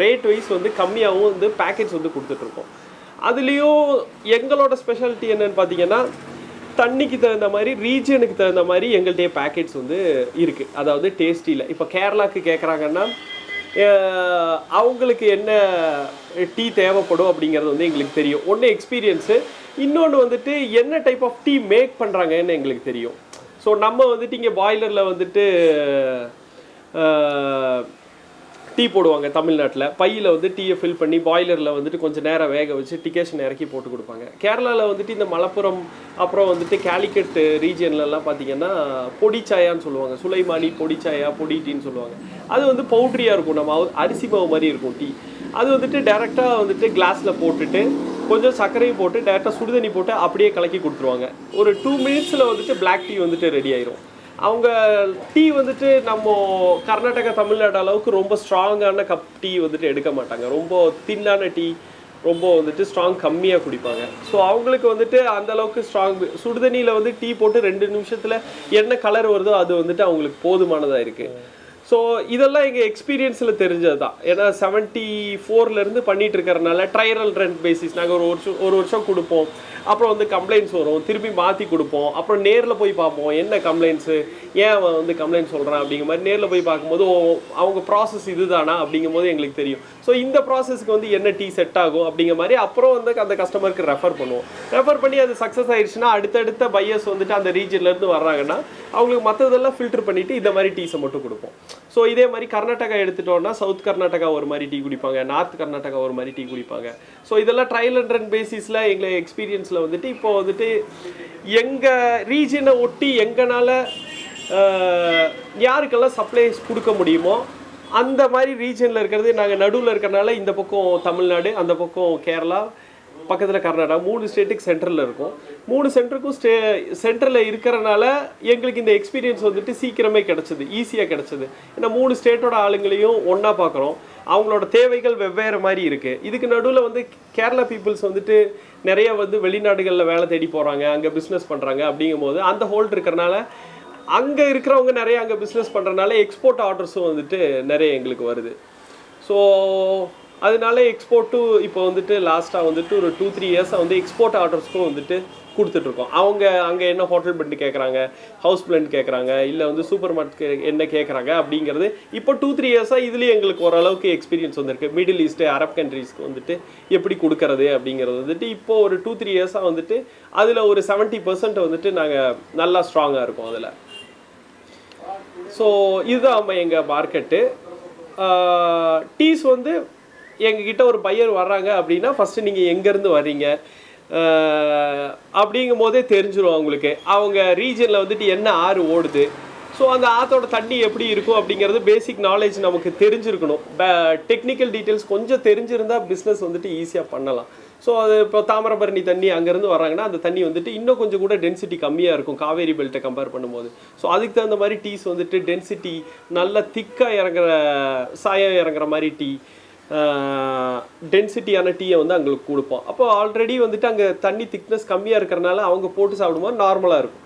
ரேட் வைஸ் வந்து கம்மியாகவும் வந்து பேக்கேஜ் வந்து கொடுத்துட்ருக்கோம். அதுலேயும் எங்களோட ஸ்பெஷாலிட்டி என்னென்னு பார்த்தீங்கன்னா, தண்ணிக்கு தகுந்த மாதிரி ரீஜனுக்கு தகுந்த மாதிரி எங்கள்கிட்ட பேக்கேஜ் வந்து இருக்குது. அதாவது டேஸ்டியில் இப்போ கேரளாவுக்கு கேட்குறாங்கன்னா அவங்களுக்கு என்ன டீ தேவைப்படும் அப்படிங்கிறது வந்து எங்களுக்கு தெரியும். ஒன்று எக்ஸ்பீரியன்ஸு, இன்னொன்று வந்துட்டு என்ன டைப் ஆஃப் டீ மேக் பண்ணுறாங்கன்னு எங்களுக்கு தெரியும். ஸோ நம்ம வந்துட்டு இங்கே பாய்லரில் வந்துட்டு டீ போடுவாங்க தமிழ்நாட்டில், பையில் வந்து டீயை ஃபில் பண்ணி பாய்லரில் வந்துட்டு கொஞ்சம் நேரம் வேக வச்சு டிகேஷன் இறக்கி போட்டு கொடுப்பாங்க. கேரளாவில் வந்துட்டு இந்த மலப்புரம் அப்புறம் வந்துட்டு கேலிக்கட் ரீஜன்லலாம் பார்த்தீங்கன்னா பொடி சாயான்னு சொல்லுவாங்க, சுலைமானி பொடி சாயா, பொடி டீன்னு சொல்லுவாங்க. அது வந்து பவுட்ரியாக இருக்கும், நம்ம அரிசி மாவு மாதிரி இருக்கும் டீ. அது வந்துட்டு டேரெக்டாக வந்துட்டு கிளாஸில் போட்டுட்டு கொஞ்சம் சர்க்கரையும் போட்டு டேரெக்டாக சுடுதண்ணி போட்டு அப்படியே கலக்கி கொடுத்துருவாங்க. ஒரு 2 மினிட்ஸில் வந்துட்டு பிளாக் டீ வந்துட்டு ரெடி ஆயிரும். அவங்க டீ வந்துட்டு நம்ம கர்நாடகா தமிழ்நாடு அளவுக்கு ரொம்ப ஸ்ட்ராங்கான கப் டீ வந்துட்டு எடுக்க மாட்டாங்க. ரொம்ப தின்னான டீ, ரொம்ப வந்துட்டு ஸ்ட்ராங் கம்மியாக குடிப்பாங்க. ஸோ அவங்களுக்கு வந்துட்டு அந்த அளவுக்கு ஸ்ட்ராங் சுடுதண்ணியில் வந்து டீ போட்டு 2 நிமிஷத்தில் என்ன கலர் வருதோ அது வந்துட்டு அவங்களுக்கு போதுமானதாக இருக்குது. ஸோ இதெல்லாம் எங்கள் எக்ஸ்பீரியன்ஸில் தெரிஞ்சது தான். ஏன்னா 74 பண்ணிட்டு இருக்கிறனால ட்ரையல் ரன் பேசிஸ் நாங்கள் ஒரு வருஷம் கொடுப்போம். அப்புறம் வந்து கம்ப்ளைண்ட்ஸ் வரும், திருப்பி மாற்றி கொடுப்போம். அப்புறம் நேரில் போய் பார்ப்போம் என்ன கம்ப்ளைண்ட்ஸு, ஏன் அவன் வந்து கம்ப்ளைண்ட் சொல்கிறான் அப்படிங்கிற மாதிரி நேரில் போய் பார்க்கும்போது அவங்க ப்ராசஸ் இதுதானா அப்படிங்கும் போது எங்களுக்கு தெரியும். ஸோ இந்த ப்ராசஸ்க்கு வந்து என்ன டீ செட் ஆகும் அப்படிங்கிற மாதிரி அப்புறம் வந்து அந்த கஸ்டமருக்கு ரெஃபர் பண்ணுவோம். ரெஃபர் பண்ணி அது சக்ஸஸ் ஆயிடுச்சுன்னா அடுத்தடுத்த பையர்ஸ் வந்துட்டு அந்த ரீஜன்லேருந்து வர்றாங்கன்னா அவங்களுக்கு மற்றதெல்லாம் ஃபில்டர் பண்ணிவிட்டு இந்த மாதிரி டீஸை மட்டும் கொடுப்போம். ஸோ இதே மாதிரி கர்நாடகா எடுத்துட்டோம்னா சவுத் கர்நாடகா ஒரு மாதிரி டீ குடிப்பாங்க, நார்த் கர்நாடகா ஒரு மாதிரி டீ குடிப்பாங்க. ஸோ இதெல்லாம் ட்ரையல் அண்ட் ரன் பேசிஸில் எங்களை எக்ஸ்பீரியன்ஸில் வந்துட்டு இப்போ வந்துட்டு எங்கள் ரீஜனை ஒட்டி எங்களால் யாருக்கெல்லாம் சப்ளைஸ் கொடுக்க முடியுமோ அந்த மாதிரி ரீஜனில் இருக்கிறது நாங்கள் நடுவில் இருக்கிறனால இந்த பக்கம் தமிழ்நாடு, அந்த பக்கம் கேரளா, பக்கத்தில் கர்நாடகா 3 ஸ்டேட்டுக்கு சென்ட்ரலில் இருக்கும். 3 சென்டருக்கும் சென்டரில் இருக்கிறனால எங்களுக்கு இந்த எக்ஸ்பீரியன்ஸ் வந்துட்டு சீக்கிரமே கிடச்சிது, ஈஸியாக கிடச்சிது. ஏன்னா 3 ஸ்டேட்டோட ஆளுங்களையும் ஒன்றா பார்க்குறோம், அவங்களோட தேவைகள் வெவ்வேறு மாதிரி இருக்குது. இதுக்கு நடுவில் வந்து கேரளா பீப்புள்ஸ் வந்துட்டு நிறைய வந்து வெளிநாடுகளில் வேலை தேடி போகிறாங்க, அங்கே பிஸ்னஸ் பண்ணுறாங்க. அப்படிங்கும் போது அந்த ஹோல்ட் இருக்கிறனால அங்கே இருக்கிறவங்க நிறைய அங்கே பிஸ்னஸ் பண்ணுறதுனால எக்ஸ்போர்ட் ஆர்டர்ஸும் வந்துட்டு நிறைய எங்களுக்கு வருது. ஸோ அதனால எக்ஸ்போர்ட்டும் இப்போ வந்துட்டு லாஸ்ட்டாக வந்துட்டு ஒரு 2-3 இயர்ஸாக வந்து எக்ஸ்போர்ட் ஆர்டர்ஸ்க்கும் வந்துட்டு கொடுத்துட்ருக்கோம். அவங்க அங்கே என்ன ஹோட்டல் பிளண்ட் கேட்குறாங்க, ஹவுஸ் பிளண்ட் கேட்குறாங்க, இல்லை வந்து சூப்பர் மார்க்கெட் என்ன கேட்குறாங்க அப்படிங்கிறது இப்போ 2-3 இயர்ஸாக இதுலேயும் எங்களுக்கு ஓரளவுக்கு எக்ஸ்பீரியன்ஸ் வந்திருக்கு. மிடில் ஈஸ்ட்டு, அரப் கண்ட்ரீஸ்க்கு வந்துட்டு எப்படி கொடுக்கறது அப்படிங்கிறது வந்துட்டு இப்போ ஒரு 2-3 இயர்ஸாக வந்துட்டு அதில் ஒரு 70% வந்துட்டு நாங்கள் நல்லா ஸ்ட்ராங்காக இருக்கோம் அதில். ஸோ இதுதான் எங்கள் மார்க்கெட்டு. டீஸ் வந்து எங்ககிட்ட ஒரு பையர் வர்றாங்க அப்படின்னா ஃபஸ்ட்டு நீங்கள் எங்கேருந்து வர்றீங்க அப்படிங்கும் போதே தெரிஞ்சிடும் அவங்களுக்கு. அவங்க ரீஜனில் வந்துட்டு என்ன ஆறு ஓடுது, ஸோ அந்த ஆற்றோட தண்ணி எப்படி இருக்கும் அப்படிங்கிறது பேசிக் நாலேஜ் நமக்கு தெரிஞ்சிருக்கணும். டெக்னிக்கல் டீட்டெயில்ஸ் கொஞ்சம் தெரிஞ்சிருந்தால் பிஸ்னஸ் வந்துட்டு ஈஸியாக பண்ணலாம். ஸோ அது இப்போ தாமிரபரணி தண்ணி அங்கேருந்து வராங்கன்னா அந்த தண்ணி வந்துட்டு இன்னும் கொஞ்சம் கூட டென்சிட்டி கம்மியாக இருக்கும் காவேரி பெல்ட்டை கம்பேர் பண்ணும்போது. ஸோ அதுக்கு தகுந்த மாதிரி டீஸ் வந்துட்டு டென்சிட்டி நல்லா திக்காக இறங்குற சாயம் இறங்குற மாதிரி டீ, டென்சிட்டியான டீயை வந்து அவங்களுக்கு கொடுப்போம். அப்போ ஆல்ரெடி வந்துட்டு அங்கே தண்ணி திக்னஸ் கம்மியாக இருக்கிறனால அவங்க போட்டு சாப்பிடும்போது நார்மலாக இருக்கும்.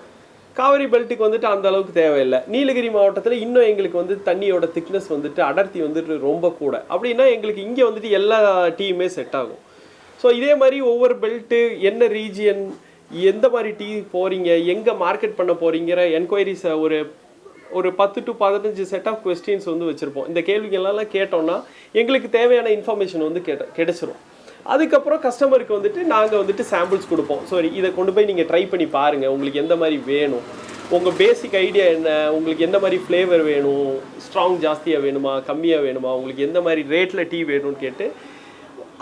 காவேரி பெல்ட்டுக்கு வந்துட்டு அந்த அளவுக்கு தேவையில்லை. நீலகிரி மாவட்டத்தில் இன்னும் எங்களுக்கு வந்து தண்ணியோட திக்னஸ் வந்துட்டு அடர்த்தி வந்துட்டு ரொம்ப கூட. அப்படின்னா எங்களுக்கு இங்கே வந்துட்டு எல்லா டீயுமே செட் ஆகும். ஸோ இதே மாதிரி ஒவ்வொரு பெல்ட்டு, என்ன ரீஜியன், எந்த மாதிரி டீ போகிறீங்க, எங்கே மார்க்கெட் பண்ண போகிறீங்கிற என்கொயரிஸை ஒரு 10 to 15 செட் ஆஃப் கொஸ்டின்ஸ் வந்து வச்சுருப்போம். இந்த கேள்விகளெல்லாம் கேட்டோம்னா எங்களுக்கு தேவையான இன்ஃபர்மேஷன் வந்து கிடைச்சிரும். அதுக்கப்புறம் கஸ்டமருக்கு வந்துட்டு நாங்கள் வந்துட்டு சாம்பிள்ஸ் கொடுப்போம். ஸோ இதை கொண்டு போய் நீங்கள் ட்ரை பண்ணி பாருங்கள், உங்களுக்கு எந்த மாதிரி வேணும், உங்கள் பேசிக் ஐடியா என்ன, உங்களுக்கு எந்த மாதிரி ஃப்ளேவர் வேணும், ஸ்ட்ராங் ஜாஸ்தியாக வேணுமா கம்மியாக வேணுமா, உங்களுக்கு எந்த மாதிரி ரேட்டில் டீ வேணும்னு கேட்டு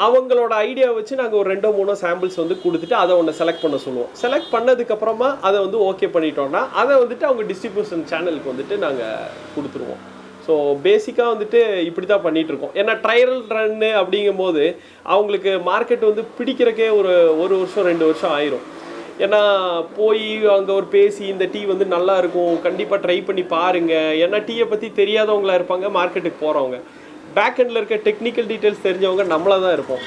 அவங்களோட ஐடியா வச்சு நாங்கள் ஒரு 2-3 சாம்பிள்ஸ் வந்து கொடுத்துட்டு அதை ஒன்று செலக்ட் பண்ண சொல்லுவோம். செலக்ட் பண்ணதுக்கப்புறமா அதை வந்து ஓகே பண்ணிட்டோம்னா அதை வந்துட்டு அவங்க டிஸ்ட்ரிபியூஷன் சேனலுக்கு வந்துட்டு நாங்கள் கொடுத்துருவோம். ஸோ பேசிக்காக வந்துட்டு இப்படி தான் பண்ணிகிட்ருக்கோம். ஏன்னா ட்ரையல் ரன்னு அப்படிங்கும்போது அவங்களுக்கு மார்க்கெட் வந்து பிடிக்கிறக்கே ஒரு வருஷம் 2 வருஷம் ஆயிரும். ஏன்னா போய் அங்கே ஒரு பேசி இந்த டீ வந்து நல்லா இருக்கும், கண்டிப்பாக ட்ரை பண்ணி பாருங்கள். ஏன்னா டீயை பற்றி தெரியாதவங்களா இருப்பாங்க, மார்க்கெட்டுக்கு போகிறவங்க. பேக் எண்டில் இருக்க டெக்னிக்கல் டீட்டெயில்ஸ் தெரிஞ்சவங்க நம்மளாக தான் இருப்போம்.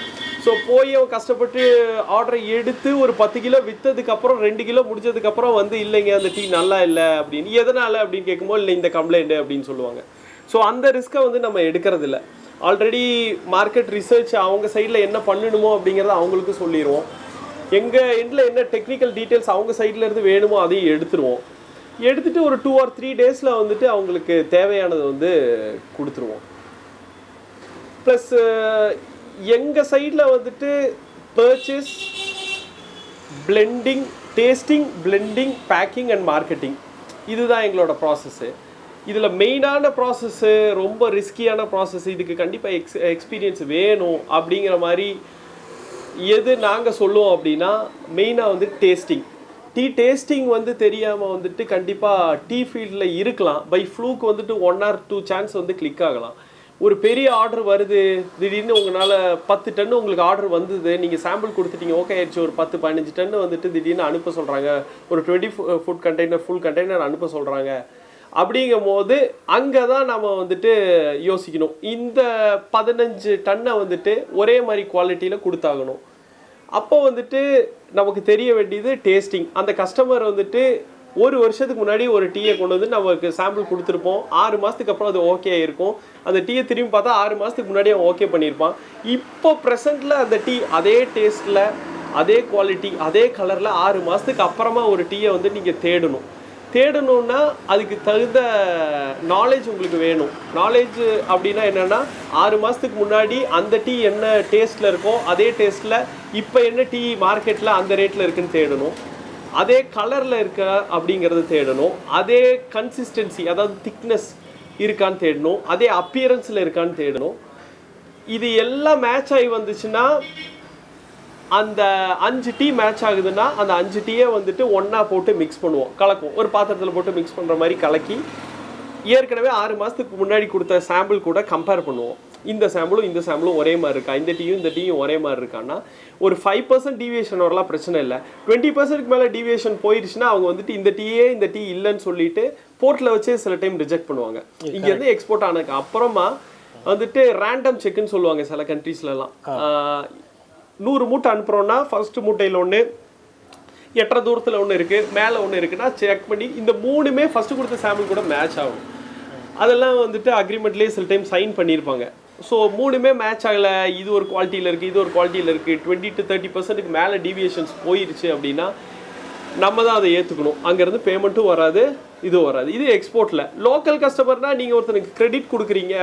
ஸோ போய் அவன் கஷ்டப்பட்டு ஆர்டரை எடுத்து ஒரு 10 கிலோ விற்றதுக்கப்புறம் 2 கிலோ முடிஞ்சதுக்கப்புறம் வந்து இல்லைங்க அந்த டீ நல்லா இல்லை அப்படின்னு, எதனால் அப்படின்னு கேட்கும்போது இல்லை இந்த கம்ப்ளைண்ட்டு அப்படின்னு சொல்லுவாங்க. ஸோ அந்த ரிஸ்க்கை வந்து நம்ம எடுக்கிறதில்ல. ஆல்ரெடி மார்க்கெட் ரிசர்ச் அவங்க சைடில் என்ன பண்ணணுமோ அப்படிங்கிறத அவங்களுக்கு சொல்லிடுவோம். எங்கள் எண்டில் என்ன டெக்னிக்கல் டீட்டெயில்ஸ் அவங்க சைட்லேருந்து வேணுமோ அதையும் எடுத்துருவோம். எடுத்துகிட்டு ஒரு 2 or 3 டேஸில் வந்துட்டு அவங்களுக்கு தேவையானதை வந்து கொடுத்துருவோம். ப்ளஸ் எங்கள் சைடில் வந்துட்டு purchase, blending, tasting, blending, packing and marketing இதுதான் எங்களோட ப்ராசஸ்ஸு. இதில் மெயினான ப்ராசஸ்ஸு, ரொம்ப ரிஸ்கியான ப்ராசஸ், இதுக்கு கண்டிப்பாக எக்ஸ்பீரியன்ஸ் வேணும் அப்படிங்கிற மாதிரி எது நாங்கள் சொல்லுவோம் அப்படின்னா மெயினாக வந்து டேஸ்டிங். டீ டேஸ்டிங் வந்து தெரியாமல் வந்துட்டு கண்டிப்பாக டீ ஃபீல்டில் இருக்கலாம். பை ஃப்ளூக்கு வந்துட்டு 1 or 2 சான்ஸ் வந்து கிளிக் ஆகலாம். ஒரு பெரிய ஆர்டர் வருது, திடீர்னு உங்களால் 10 டன் உங்களுக்கு ஆர்டர் வந்தது, நீங்கள் சாம்பிள் கொடுத்துட்டீங்க, ஓகே ஆயிடுச்சு, ஒரு 10-15 டன் வந்துட்டு திடீர்னு அனுப்ப சொல்கிறாங்க, ஒரு 20 ஃபுட் கண்டெய்னர் ஃபுல் கண்டெய்னர் அனுப்ப சொல்கிறாங்க. அப்படிங்கும் போது அங்கே தான் நம்ம வந்துட்டு யோசிக்கணும், இந்த 15 டன்னை வந்துட்டு ஒரே மாதிரி குவாலிட்டியில் கொடுத்தாகணும். அப்போ வந்துட்டு நமக்கு தெரிய வேண்டியது டேஸ்டிங். அந்த கஸ்டமர் வந்துட்டு ஒரு வருஷத்துக்கு முன்னாடி ஒரு டீயை கொண்டு வந்து நமக்கு சாம்பிள் கொடுத்துருப்போம், 6 மாதத்துக்கு அப்புறம் அது ஓகே ஆகிருக்கும். அந்த டீயை திரும்பி பார்த்தா 6 மாதத்துக்கு முன்னாடி அவன் ஓகே பண்ணியிருப்பான். இப்போ ப்ரெசென்ட்டில் அந்த டீ அதே டேஸ்ட்டில், அதே குவாலிட்டி, அதே கலரில் 6 மாதத்துக்கு அப்புறமா ஒரு டீயை வந்து நீங்கள் தேடணும்னா அதுக்கு தகுந்த நாலேஜ் உங்களுக்கு வேணும். நாலேஜ் அப்படின்னா என்னென்னா, 6 மாதத்துக்கு முன்னாடி அந்த டீ என்ன டேஸ்ட்டில் இருக்கோ அதே டேஸ்ட்டில் இப்போ என்ன டீ மார்க்கெட்டில் அந்த ரேட்டில் இருக்குன்னு தேடணும். அதே கலரில் இருக்கா அப்படிங்கிறத தேடணும். அதே கன்சிஸ்டன்சி, அதாவது திக்னஸ் இருக்கான்னு தேடணும். அதே அப்பியரன்ஸில் இருக்கான்னு தேடணும். இது எல்லாம் மேட்ச் ஆகி வந்துச்சுன்னா, அந்த 5 டீ மேட்ச் ஆகுதுன்னா அந்த 5 டீயை வந்துட்டு ஒன்றா போட்டு மிக்ஸ் பண்ணுவோம், கலக்குவோம். ஒரு பாத்திரத்தில் போட்டு மிக்ஸ் பண்ணுற மாதிரி கலக்கி ஏற்கனவே 6 மாதத்துக்கு முன்னாடி கொடுத்த சாம்பிள் கூட கம்பேர் பண்ணுவோம். இந்த சாம்பிளும் இந்த சாம்பிளும் ஒரே மாதிரி இருக்கா, இந்த டீயும் ஒரே மாதிரி இருக்கான்னா ஒரு 5% டீவியேஷன் வரலாம், பிரச்சனை இல்லை. 20% மேலே டீவியேஷன் போயிடுச்சுன்னா அவங்க வந்துட்டு இந்த டீ இல்லைன்னு சொல்லிட்டு போர்ட்டில் வச்சு சில டைம் ரிஜெக்ட் பண்ணுவாங்க. இங்கேருந்து எக்ஸ்போர்ட் ஆனதுக்கு அப்புறமா வந்துட்டு ரேண்டம் செக்குன்னு சொல்லுவாங்க சில கண்ட்ரீஸ்லலாம். 100 மூட்டை அனுப்புகிறோன்னா ஃபர்ஸ்ட் மூட்டையில் ஒன்று, 8 தூரத்தில் ஒன்று இருக்குது, மேலே ஒன்று இருக்குன்னா செக் பண்ணி இந்த 3மே ஃபஸ்ட்டு கொடுத்த சாம்பிள் கூட மேட்ச் ஆகும். அதெல்லாம் வந்துட்டு அக்ரிமெண்ட்லேயே சில டைம் சைன் பண்ணியிருப்பாங்க. ஸோ 3மே மேட்ச் ஆகலை, இது ஒரு குவாலிட்டியில் இருக்குது, இது ஒரு குவாலிட்டியில் இருக்குது, 20 to 30% மேலே டீவியேஷன்ஸ் போயிடுச்சு அப்படின்னா நம்ம தான் அதை ஏற்றுக்கணும். அங்கேருந்து பேமெண்ட்டும் வராது, இதுவும் வராது. இது எக்ஸ்போர்ட்டில். லோக்கல் கஸ்டமர்னால் நீங்கள் ஒருத்தனுக்கு கிரெடிட் கொடுக்குறீங்க,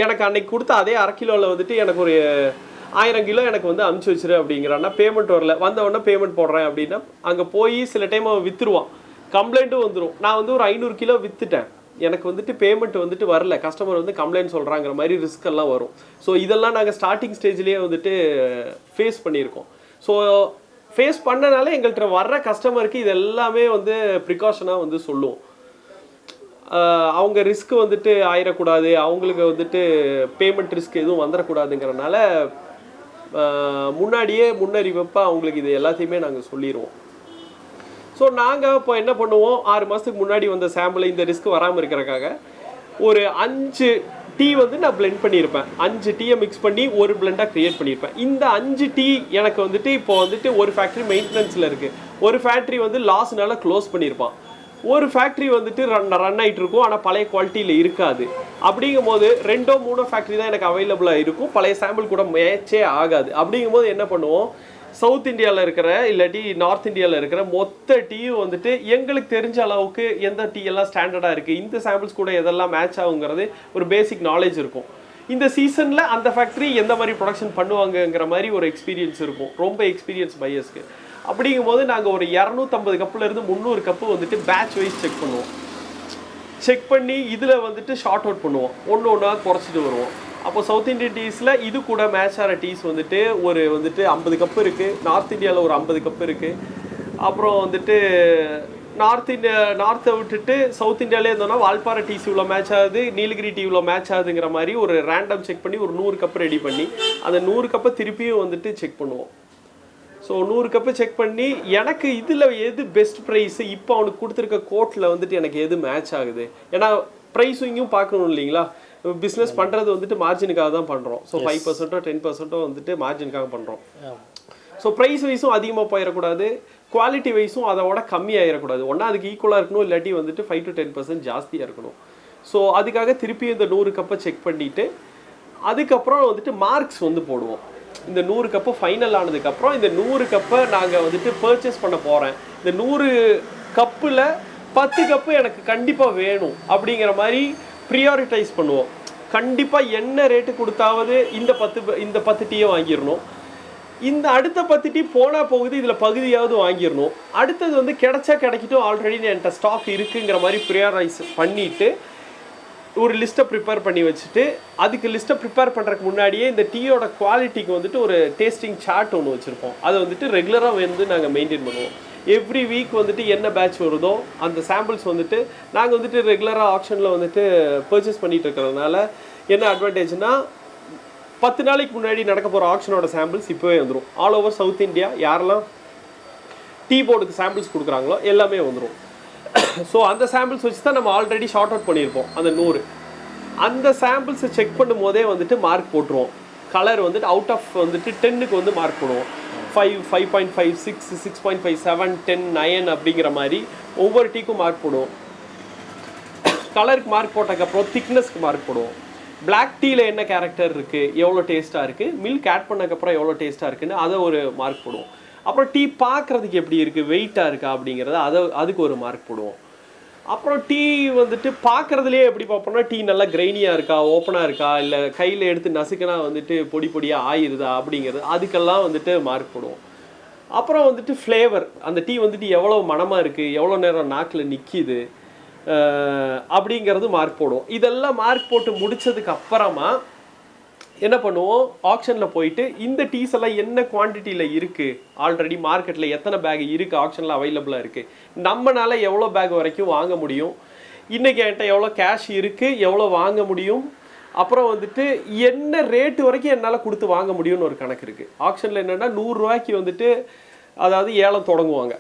எனக்கு அன்னைக்கு கொடுத்த அதே 1/2 கிலோவில் வந்துட்டு எனக்கு ஒரு 1000 கிலோ எனக்கு வந்து அனுப்பிச்சி வச்சிரு அப்படிங்கிறான்னா, பேமெண்ட் வரல, வந்தவொடனே பேமெண்ட் போடுறேன் அப்படின்னா அங்கே போய் சில டைம் அவன் விற்றுருவான், கம்ப்ளைண்ட்டும் வந்துடும். நான் வந்து ஒரு 500 கிலோ விற்றுட்டேன், எனக்கு வந்துட்டு பேமெண்ட் வந்துட்டு வரல, கஸ்டமர் வந்து கம்ப்ளைண்ட் சொல்கிறாங்கிற மாதிரி ரிஸ்க் எல்லாம் வரும். ஸோ இதெல்லாம் நாங்கள் ஸ்டார்டிங் ஸ்டேஜ்லேயே வந்துட்டு ஃபேஸ் பண்ணியிருக்கோம். ஸோ ஃபேஸ் பண்ணனால எங்கள்கிட்ட வர்ற கஸ்டமருக்கு இது எல்லாமே வந்து ப்ரிகாஷனாக வந்து சொல்லுவோம். அவங்க ரிஸ்க் வந்துட்டு ஆயிடக்கூடாது, அவங்களுக்கு வந்துட்டு பேமெண்ட் ரிஸ்க் எதுவும் வந்துடக்கூடாதுங்கிறனால முன்னாடியே முன்னறிவிப்பாக அவங்களுக்கு இது எல்லாத்தையுமே நாங்கள் சொல்லிடுவோம். ஸோ நாங்கள் இப்போ என்ன பண்ணுவோம், 6 மாதத்துக்கு முன்னாடி வந்த சாம்பிளை இந்த ரிஸ்க் வராமல் இருக்கிறக்காக ஒரு 5 டீ வந்து நான் பிளெண்ட் பண்ணியிருப்பேன். 5 டீயை மிக்ஸ் பண்ணி ஒரு பிளெண்டாக க்ரியேட் பண்ணியிருப்பேன். இந்த 5 டீ எனக்கு வந்துட்டு இப்போ வந்துட்டு ஒரு ஃபேக்ட்ரி மெயின்டெனன்ஸில் இருக்குது, ஒரு ஃபேக்ட்ரி வந்து லாஸ்னால க்ளோஸ் பண்ணியிருப்பான், ஒரு ஃபேக்ட்ரி வந்துட்டு ரன் ஆகிட்டு இருக்கும், ஆனால் பழைய குவாலிட்டியில் இருக்காது. அப்படிங்கும் போது 2-3 ஃபேக்ட்ரி தான் எனக்கு அவைலபிளாக இருக்கும், பழைய சாம்பிள் கூட மேட்சே ஆகாது. அப்படிங்கும் போது என்ன பண்ணுவோம், சவுத் இந்தியாவில் இருக்கிற இல்லாட்டி நார்த் இந்தியாவில் இருக்கிற மொத்த டீயும் வந்துட்டு எங்களுக்கு தெரிஞ்ச அளவுக்கு எந்த டீ எல்லாம் ஸ்டாண்டர்டாக இருக்குது, இந்த சாம்பிள்ஸ் கூட எதெல்லாம் மேட்ச் ஆகுங்கிறது ஒரு பேசிக் நாலேஜ் இருக்கும். இந்த சீசனில் அந்த ஃபேக்ட்ரி எந்த மாதிரி ப்ரொடக்ஷன் பண்ணுவாங்கங்கிற மாதிரி ஒரு எக்ஸ்பீரியன்ஸ் இருக்கும், ரொம்ப எக்ஸ்பீரியன்ஸ் பையர்ஸ்க்கு. அப்படிங்கும் போது நாங்கள் ஒரு 250 கப்புலேருந்து 300 கப்பு வந்துட்டு பேட்ச் வைஸ் செக் பண்ணுவோம். செக் பண்ணி இதில் வந்துட்டு ஷார்ட் அவுட் பண்ணுவோம், ஒன்றா குறைச்சிட்டு வருவோம். அப்போ சவுத் இந்தியன் டீஸில் இது கூட மேட்ச் ஆகிற டீஸ் வந்துட்டு ஒரு வந்துட்டு 50 கப்பு இருக்குது, நார்த் இந்தியாவில் ஒரு 50 கப்பு இருக்குது. அப்புறம் வந்துட்டு நார்த்தை விட்டுட்டு சவுத் இந்தியாவிலே இருந்தோம்னா வால்பாறை டீஸ் இவ்வளோ மேட்ச் ஆகுது, நீலகிரி டீ இவ்வளோ மேட்ச் ஆகுதுங்கிற மாதிரி ஒரு ரேண்டம் செக் பண்ணி ஒரு 100 கப்பு ரெடி பண்ணி அந்த 100 கப்பை திருப்பியும் வந்துட்டு செக் பண்ணுவோம். ஸோ 100 கப்பு செக் பண்ணி எனக்கு இதில் எது பெஸ்ட் ப்ரைஸு, இப்போ அவனுக்கு கொடுத்துருக்க கோட்டில் வந்துட்டு எனக்கு எது மேட்ச் ஆகுது. ஏன்னா ப்ரைஸிங்கும் பார்க்கணும் இல்லைங்களா, பிஸ்னஸ் பண்ணுறது வந்துட்டு மார்ஜினுக்காக தான் பண்ணுறோம். ஸோ 5%ஓ 10%ஓ வந்துட்டு மார்ஜினுக்காக பண்ணுறோம். ஸோ ப்ரைஸ் வைஸும் அதிகமாக போயிடக்கூடாது, குவாலிட்டி வைஸும் அதோட கம்மியாகிடக்கூடாது. ஒன்றா அதுக்கு ஈக்குவலாக இருக்கணும், இல்லாட்டி வந்துட்டு 5 to 10% ஜாஸ்தியாக இருக்கணும். ஸோ அதுக்காக திருப்பி இந்த 100 கப்பை செக் பண்ணிவிட்டு அதுக்கப்புறம் வந்துட்டு மார்க்ஸ் வந்து போடுவோம். இந்த 100 கப்பு ஃபைனல் ஆனதுக்கப்புறம் இந்த 100 கப்பை நாங்கள் வந்துட்டு பர்ச்சேஸ் பண்ண போகிறேன், இந்த 100 கப்பில் 10 கப்பு எனக்கு கண்டிப்பாக வேணும் அப்படிங்கிற மாதிரி ப்ரியாரிட்டைஸ் பண்ணுவோம். கண்டிப்பாக என்ன ரேட்டு கொடுத்தாவது இந்த 10 டீயை வாங்கிடணும், இந்த அடுத்த 10 டீ போனால் போகுது, இதில் பகுதியாவது வாங்கிடணும், அடுத்தது வந்து கிடைக்கட்டும், ஆல்ரெடி என்கிட்ட ஸ்டாக் இருக்குங்கிற மாதிரி ப்ரியாரைஸ் பண்ணிவிட்டு ஒரு லிஸ்ட்டை ப்ரிப்பேர் பண்ணி வச்சுட்டு அதுக்கு லிஸ்ட்டை ப்ரிப்பேர் பண்ணுறதுக்கு முன்னாடியே இந்த டீயோட குவாலிட்டிக்கு வந்துட்டு ஒரு டேஸ்டிங் சார்ட் ஒன்று வச்சுருப்போம். அதை வந்துட்டு ரெகுலராக வந்து நாங்கள் மெயின்டைன் பண்ணுவோம். எவ்ரி வீக் வந்துட்டு என்ன பேட்ச் வருதோ அந்த சாம்பிள்ஸ் வந்துட்டு நாங்கள் வந்துட்டு ரெகுலராக ஆப்ஷனில் வந்துட்டு பர்ச்சேஸ் பண்ணிகிட்டு இருக்கிறதுனால என்ன அட்வான்டேஜ்னா 10 நாளைக்கு முன்னாடி நடக்க போகிற ஆக்ஷனோட சாம்பிள்ஸ் இப்போவே வந்துடும். ஆல் ஓவர் சவுத் இந்தியா யாரெல்லாம் டீ போர்டுக்கு சாம்பிள்ஸ் கொடுக்குறாங்களோ எல்லாமே வந்துடும். ஸோ அந்த சாம்பிள்ஸ் வச்சு தான் நம்ம ஆல்ரெடி ஷார்ட் அவுட் பண்ணியிருப்போம் அந்த 100. அந்த சாம்பிள்ஸை செக் பண்ணும் போதே வந்துட்டு மார்க் போட்டுருவோம். கலர் வந்துட்டு அவுட் ஆஃப் வந்துட்டு 10க்கு வந்து மார்க் போடுவோம். 5, 5.5, 6, 6.5, 7, 10, 9 அப்படிங்கிற மாதிரி ஒவ்வொரு டீக்கும் மார்க் போடுவோம். கலருக்கு மார்க் போட்டதுக்கப்புறம் திக்னஸ்க்கு மார்க் போடுவோம். பிளாக் டீயில் என்ன கேரக்டர் இருக்குது, எவ்வளோ டேஸ்ட்டாக இருக்குது, மில்க் ஆட் பண்ணதுக்கப்புறம் எவ்வளோ டேஸ்ட்டாக இருக்குன்னு அதை ஒரு மார்க் போடுவோம். அப்புறம் டீ பார்க்குறதுக்கு எப்படி இருக்குது, வெயிட்டாக இருக்கா அப்படிங்கிறத அதுக்கு ஒரு மார்க் போடுவோம். அப்புறம் டீ வந்துட்டு பார்க்குறதுலேயே எப்படி பார்ப்போம்னா டீ நல்லா கிரைனியாக இருக்கா, ஓப்பனாக இருக்கா, இல்லை கையில் எடுத்து நசுக்கினா வந்துட்டு பொடி பொடியாக ஆயிருதா அப்படிங்கிறது அதுக்கெல்லாம் வந்துட்டு மார்க் போடுவோம். அப்புறம் வந்துட்டு ஃப்ளேவர், அந்த டீ வந்துட்டு எவ்வளோ மணமாக இருக்குது, எவ்வளோ நேரம் நாக்கில் நிற்கிது அப்படிங்கிறது மார்க் போடுவோம். இதெல்லாம் மார்க் போட்டு முடித்ததுக்கு அப்புறமா என்ன பண்ணுவோம், ஆக்ஷனில் போயிட்டு இந்த டீஸ் எல்லாம் என்ன குவான்டிட்டியில் இருக்குது, ஆல்ரெடி மார்க்கெட்டில் எத்தனை பேக் இருக்குது, ஆக்ஷனில் அவைலபிளாக இருக்குது, நம்மளால எவ்வளோ பேக் வரைக்கும் வாங்க முடியும், இன்றைக்கி என்கிட்ட எவ்வளோ கேஷ் இருக்குது, எவ்வளோ வாங்க முடியும், அப்புறம் வந்துட்டு என்ன ரேட்டு வரைக்கும் என்னால் கொடுத்து வாங்க முடியும்னு ஒரு கணக்கு இருக்குது. ஆக்ஷனில் என்னென்னா 100 ரூபாய்க்கு வந்துட்டு அதாவது ஏலம் தொடங்குவாங்க.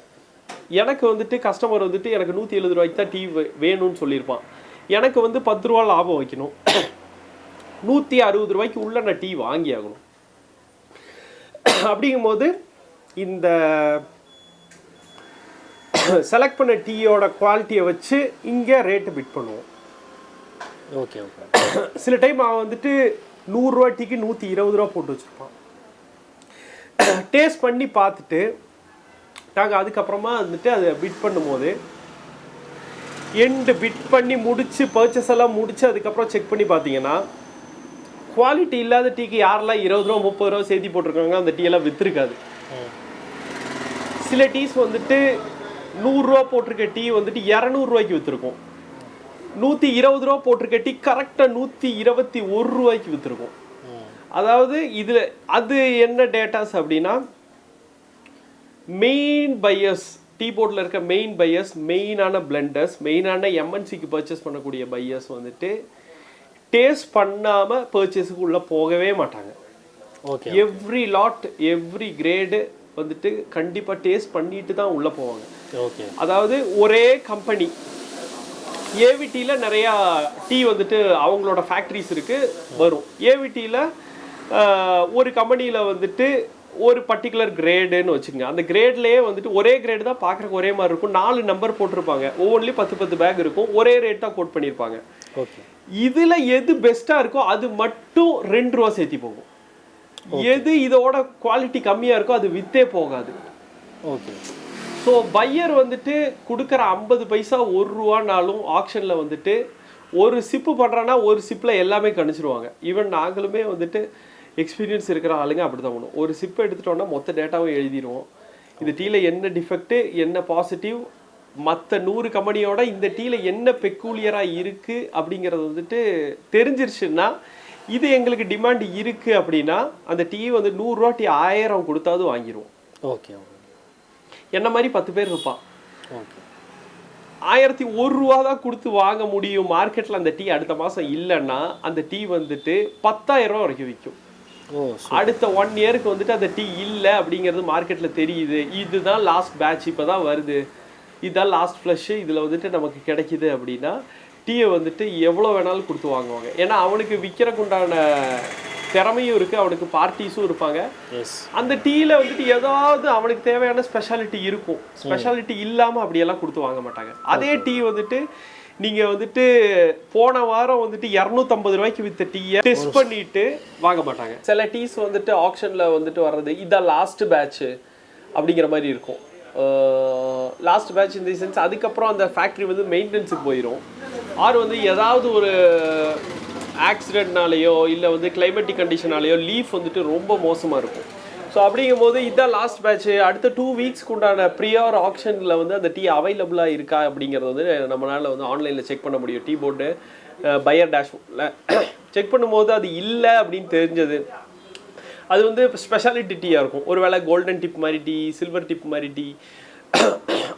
எனக்கு வந்துட்டு கஸ்டமர் வந்துட்டு எனக்கு 170 ரூபாய்க்கு தான் டீ வேணும்னு சொல்லியிருப்பான். எனக்கு வந்து 10 ரூபா லாபம் வைக்கணும். 160 ரூபாய்க்கு உள்ள நான் டீ வாங்கி ஆகணும். அப்படிங்கும்போது இந்த செலக்ட் பண்ண டீயோட குவாலிட்டியை வச்சு இங்கே ரேட்டு பிட் பண்ணுவோம். Okay okay. சில டைம் அவன் வந்துட்டு 100 ரூபா டீக்கு 120 ரூபா போட்டு வச்சுருப்பான். டேஸ்ட் பண்ணி பார்த்துட்டு நாங்கள் அதுக்கப்புறமா வந்துட்டு அதை பிட் பண்ணும்போது எண்டு பிட் பண்ணி முடித்து பர்ச்சேஸ் எல்லாம் முடித்து அதுக்கப்புறம் செக் பண்ணி பார்த்தீங்கன்னா குவாலிட்டி இல்லாத டீக்கு யாரெல்லாம் 20 ரூபா 30 ரூபா சேர்த்தி போட்டிருக்காங்க அந்த டீ எல்லாம் விற்றுருக்காது. சில டீஸ் வந்துட்டு 100 ரூபா போட்டிருக்க டீ வந்துட்டு 200 ரூபாய்க்கு விற்றுருக்கும். 120 ரூபா போட்டிருக்க டீ கரெக்டாக 121 ரூபாய்க்கு விற்றுருக்கும். அதாவது இதில் அது என்ன டேட்டாஸ் அப்படின்னா மெயின் பையர்ஸ், டீ போர்டில் இருக்க மெயின் பையர்ஸ், மெயினான பிளெண்டர்ஸ், மெயினான எம்என்சிக்கு பர்ச்சேஸ் பண்ணக்கூடிய பையர்ஸ் வந்துட்டு டேஸ்ட் பண்ணாமல் பர்ச்சேஸுக்கு உள்ளே போகவே மாட்டாங்க. Okay. Every lot every grade வந்துட்டு கண்டிப்பாக டேஸ்ட் பண்ணிட்டு தான் உள்ளே போவாங்க. ஓகே. அதாவது ஒரே கம்பெனி ஏவிடியில் நிறையா டீ வந்துட்டு அவங்களோட ஃபேக்ட்ரிஸ் இருக்குது வரும். ஏவிடியில் ஒரு கம்பெனியில் வந்துட்டு ஒரு பர்டிகுலர் கிரேடுன்னு வச்சுக்கோங்க. அந்த கிரேட்லேயே வந்துட்டு ஒரே கிரேடு தான் பார்க்குறக்கு ஒரே மாதிரி இருக்கும். 4 நம்பர் போட்டிருப்பாங்க. ஒவ்வொன்றிலையும் 10 பேக் இருக்கும். ஒரே ரேட் தான் கோட் பண்ணியிருப்பாங்க. ஓகே. இதில் எது பெஸ்ட்டாக இருக்கோ அது மட்டும் 2 ரூபா சேர்த்தி போகும். எது இதோட குவாலிட்டி கம்மியாக இருக்கோ அது விற்றே போகாது. ஓகே. ஸோ பையர் வந்துட்டு கொடுக்குற 50 பைசா 1 ரூபானாலும் ஆக்ஷனில் வந்துட்டு ஒரு சிப்பு பண்ணுறான்னா ஒரு சிப்பில் எல்லாமே கணிச்சிருவாங்க. ஈவன் நாங்களுமே வந்துட்டு எக்ஸ்பீரியன்ஸ் இருக்கிற ஆளுங்க அப்படி தான் பண்ணுவோம். ஒரு சிப்பை எடுத்துட்டோன்னா மொத்த டேட்டாவும் எழுதிடுவோம். இந்த டீயில் என்ன டிஃபெக்ட்டு, என்ன பாசிட்டிவ், மற்ற 100 கம்பெனியோட இந்த டீயில் என்ன பெக்கூலியராக இருக்குது அப்படிங்கிறது வந்துட்டு தெரிஞ்சிருச்சுன்னா இது எங்களுக்கு டிமாண்ட் இருக்குது அப்படின்னா அந்த டீ வந்து 100 ரூபா டீ 1000 கொடுத்தாது வாங்கிடுவோம். ஓகே. என்ன மாதிரி 10 பேர் இருப்பான். ஓகே. 1001 ரூபா தான் கொடுத்து வாங்க முடியும். மார்க்கெட்டில் அந்த டீ அடுத்த மாதம் இல்லைன்னா அந்த டீ வந்துட்டு 10,000 ரூபா வரைக்கும் விற்கும். அடுத்த 1 இயருக்கு வந்துட்டு அந்த டீ இல்லை அப்படிங்கிறது மார்க்கெட்டில் தெரியுது. இதுதான் லாஸ்ட் பேட்ச், இப்போ தான் வருது, இதுதான் லாஸ்ட் ஃப்ளஷ்ஷு, இதில் வந்துட்டு நமக்கு கிடைக்கிது அப்படின்னா டீயை வந்துட்டு எவ்வளோ வேணாலும் கொடுத்து வாங்குவாங்க. ஏன்னா அவனுக்கு விற்கிறக்குண்டான திறமையும் இருக்குது, அவனுக்கு பார்ட்டிஸும் இருப்பாங்க. அந்த டீயில் வந்துட்டு ஏதாவது அவனுக்கு தேவையான ஸ்பெஷாலிட்டி இருக்கும். ஸ்பெஷாலிட்டி இல்லாமல் அப்படியெல்லாம் கொடுத்து வாங்க மாட்டாங்க. அதே டீ வந்துட்டு நீங்கள் வந்துட்டு போன வாரம் வந்துட்டு 250 ரூபாய்க்கு விற்ற டீயை டெஸ்ட் பண்ணிட்டு வாங்க மாட்டாங்க. சில டீஸ் வந்துட்டு ஆக்ஷனில் வந்துட்டு வர்றது இதான் லாஸ்ட் பேட்ச்சு அப்படிங்கிற மாதிரி இருக்கும். லாஸ்ட் பேட்ச் இந்த சென்ஸ் அதுக்கப்புறம் அந்த ஃபேக்ட்ரி வந்து மெயின்டெனன்ஸுக்கு போயிடும். ஆர் வந்து ஏதாவது ஒரு ஆக்சிடென்ட்னாலேயோ இல்லை வந்து கிளைமேட்டிக் கண்டிஷனாலேயோ லீஃப் வந்துட்டு ரொம்ப மோசமாக இருக்கும். ஸோ அப்படிங்கும்போது இதுதான் லாஸ்ட் பேட்ச்சு. அடுத்த 2 வீக்ஸ்க்கு உண்டான ப்ரியார் ஆக்ஷனில் வந்து அந்த டீ அவைலபிளாக இருக்கா அப்படிங்கிறது வந்து நம்மளால் வந்து ஆன்லைனில் செக் பண்ண முடியும். டீ போர்டு பையர் டேஷ்போர்டில் செக் பண்ணும்போது அது இல்லை அப்படின்னு தெரிஞ்சது. அது வந்து ஸ்பெஷாலிட்டி டீயாக இருக்கும். ஒரு வேளை கோல்டன் டிப் மாதிரி டீ, சில்வர் டிப் மாதிரி டீ,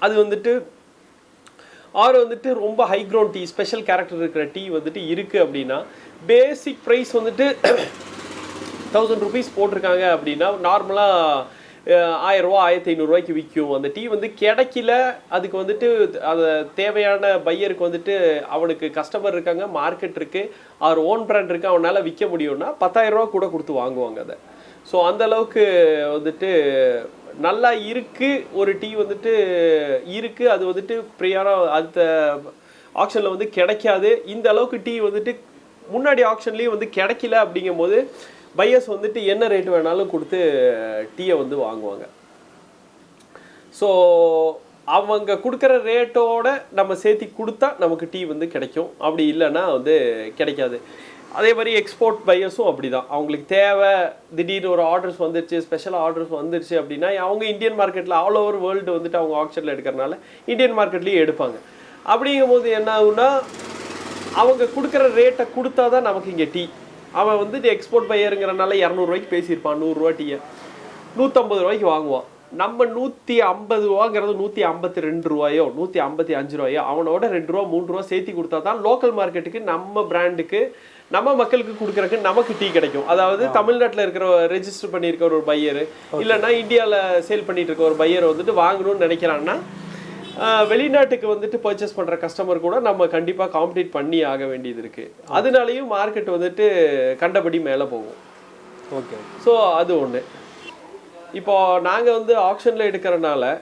அது வந்துட்டு ஆறு வந்துட்டு ரொம்ப high ground tea, special character இருக்கிற டீ வந்துட்டு இருக்குது அப்படின்னா பேசிக் ப்ரைஸ் வந்துட்டு 1000 rupees போட்டிருக்காங்க அப்படின்னா நார்மலாக 1000 ரூபா 1500 விற்கும். அந்த டீ வந்து கிடைக்கல, அதுக்கு வந்துட்டு அதை தேவையான பையருக்கு வந்துட்டு அவனுக்கு கஸ்டமர் இருக்காங்க, மார்க்கெட் இருக்குது, அவர் ஓன் பிராண்ட் இருக்குது, அவனால் விற்க முடியும்னா 10,000 ரூபா கூட கொடுத்து வாங்குவாங்க அதை. ஸோ அந்தளவுக்கு வந்துட்டு நல்லா இருக்குது ஒரு டீ வந்துட்டு இருக்குது. அது வந்துட்டு ப்ரியாராக அடுத்த ஆக்ஷனில் வந்து கிடைக்காது. இந்த அளவுக்கு டீ வந்துட்டு முன்னாடி ஆக்ஷன்லேயும் வந்து கிடைக்கல. அப்படிங்கும் போது பையர்ஸ் வந்துட்டு என்ன ரேட் வேணாலும் கொடுத்து டீயை வந்து வாங்குவாங்க. ஸோ அவங்க கொடுக்குற ரேட்டோட நம்ம சேர்த்தி கொடுத்தா நமக்கு டீ வந்து கிடைக்கும், அப்படி இல்லைன்னா வந்து கிடைக்காது. அதே மாதிரி எக்ஸ்போர்ட் பையர்ஸும் அப்படி தான். அவங்களுக்கு தேவை, திடீர்னு ஒரு ஆர்டர்ஸ் வந்துருச்சு, ஸ்பெஷல் ஆர்டர்ஸ் வந்துருச்சு அப்படின்னா அவங்க இந்தியன் மார்க்கெட்டில் ஆல் ஓவர் வேர்ல்டு வந்துட்டு அவங்க ஆக்ஷனில் எடுக்கிறனால இந்தியன் மார்க்கெட்லேயும் எடுப்பாங்க. அப்படிங்கும் போது என்ன ஆகுன்னா அவங்க கொடுக்குற ரேட்டை கொடுத்தா தான் நமக்கு இங்கே டீ. அவன் வந்துட்டு எக்ஸ்போர்ட் பையருங்கிறனால 200 ரூபாய்க்கு பேசியிருப்பான், 100 ரூபா டீயை 150 ரூபாய்க்கு வாங்குவான். நம்ம 150 ரூபாங்கிறது 152 ரூபாயோ 155 ரூபாயோ அவனோட 2 ரூபா 3 ரூபா சேர்த்தி கொடுத்தா தான் லோக்கல் மார்க்கெட்டுக்கு, நம்ம பிராண்டுக்கு, நம்ம மக்களுக்கு கொடுக்குறக்கு நமக்கு டீ கிடைக்கும். அதாவது தமிழ்நாட்டில் இருக்கிற ரெஜிஸ்டர் பண்ணியிருக்க ஒரு பையர் இல்லைன்னா இந்தியாவில் சேல் பண்ணிட்டு இருக்க ஒரு பையரை வந்துட்டு வாங்கணும்னு நினைக்கிறான்னா வெளிநாட்டுக்கு வந்துட்டு பர்ச்சேஸ் பண்ணுற கஸ்டமர் கூட நம்ம கண்டிப்பாக காம்படிட் பண்ணி ஆக வேண்டியது இருக்குது. அதனாலையும் மார்க்கெட் வந்துட்டு கண்டபடி மேலே போகும். ஓகே. ஸோ அது ஒன்று. இப்போ நாங்கள் வந்து ஆக்ஷனில் எடுக்கிறனால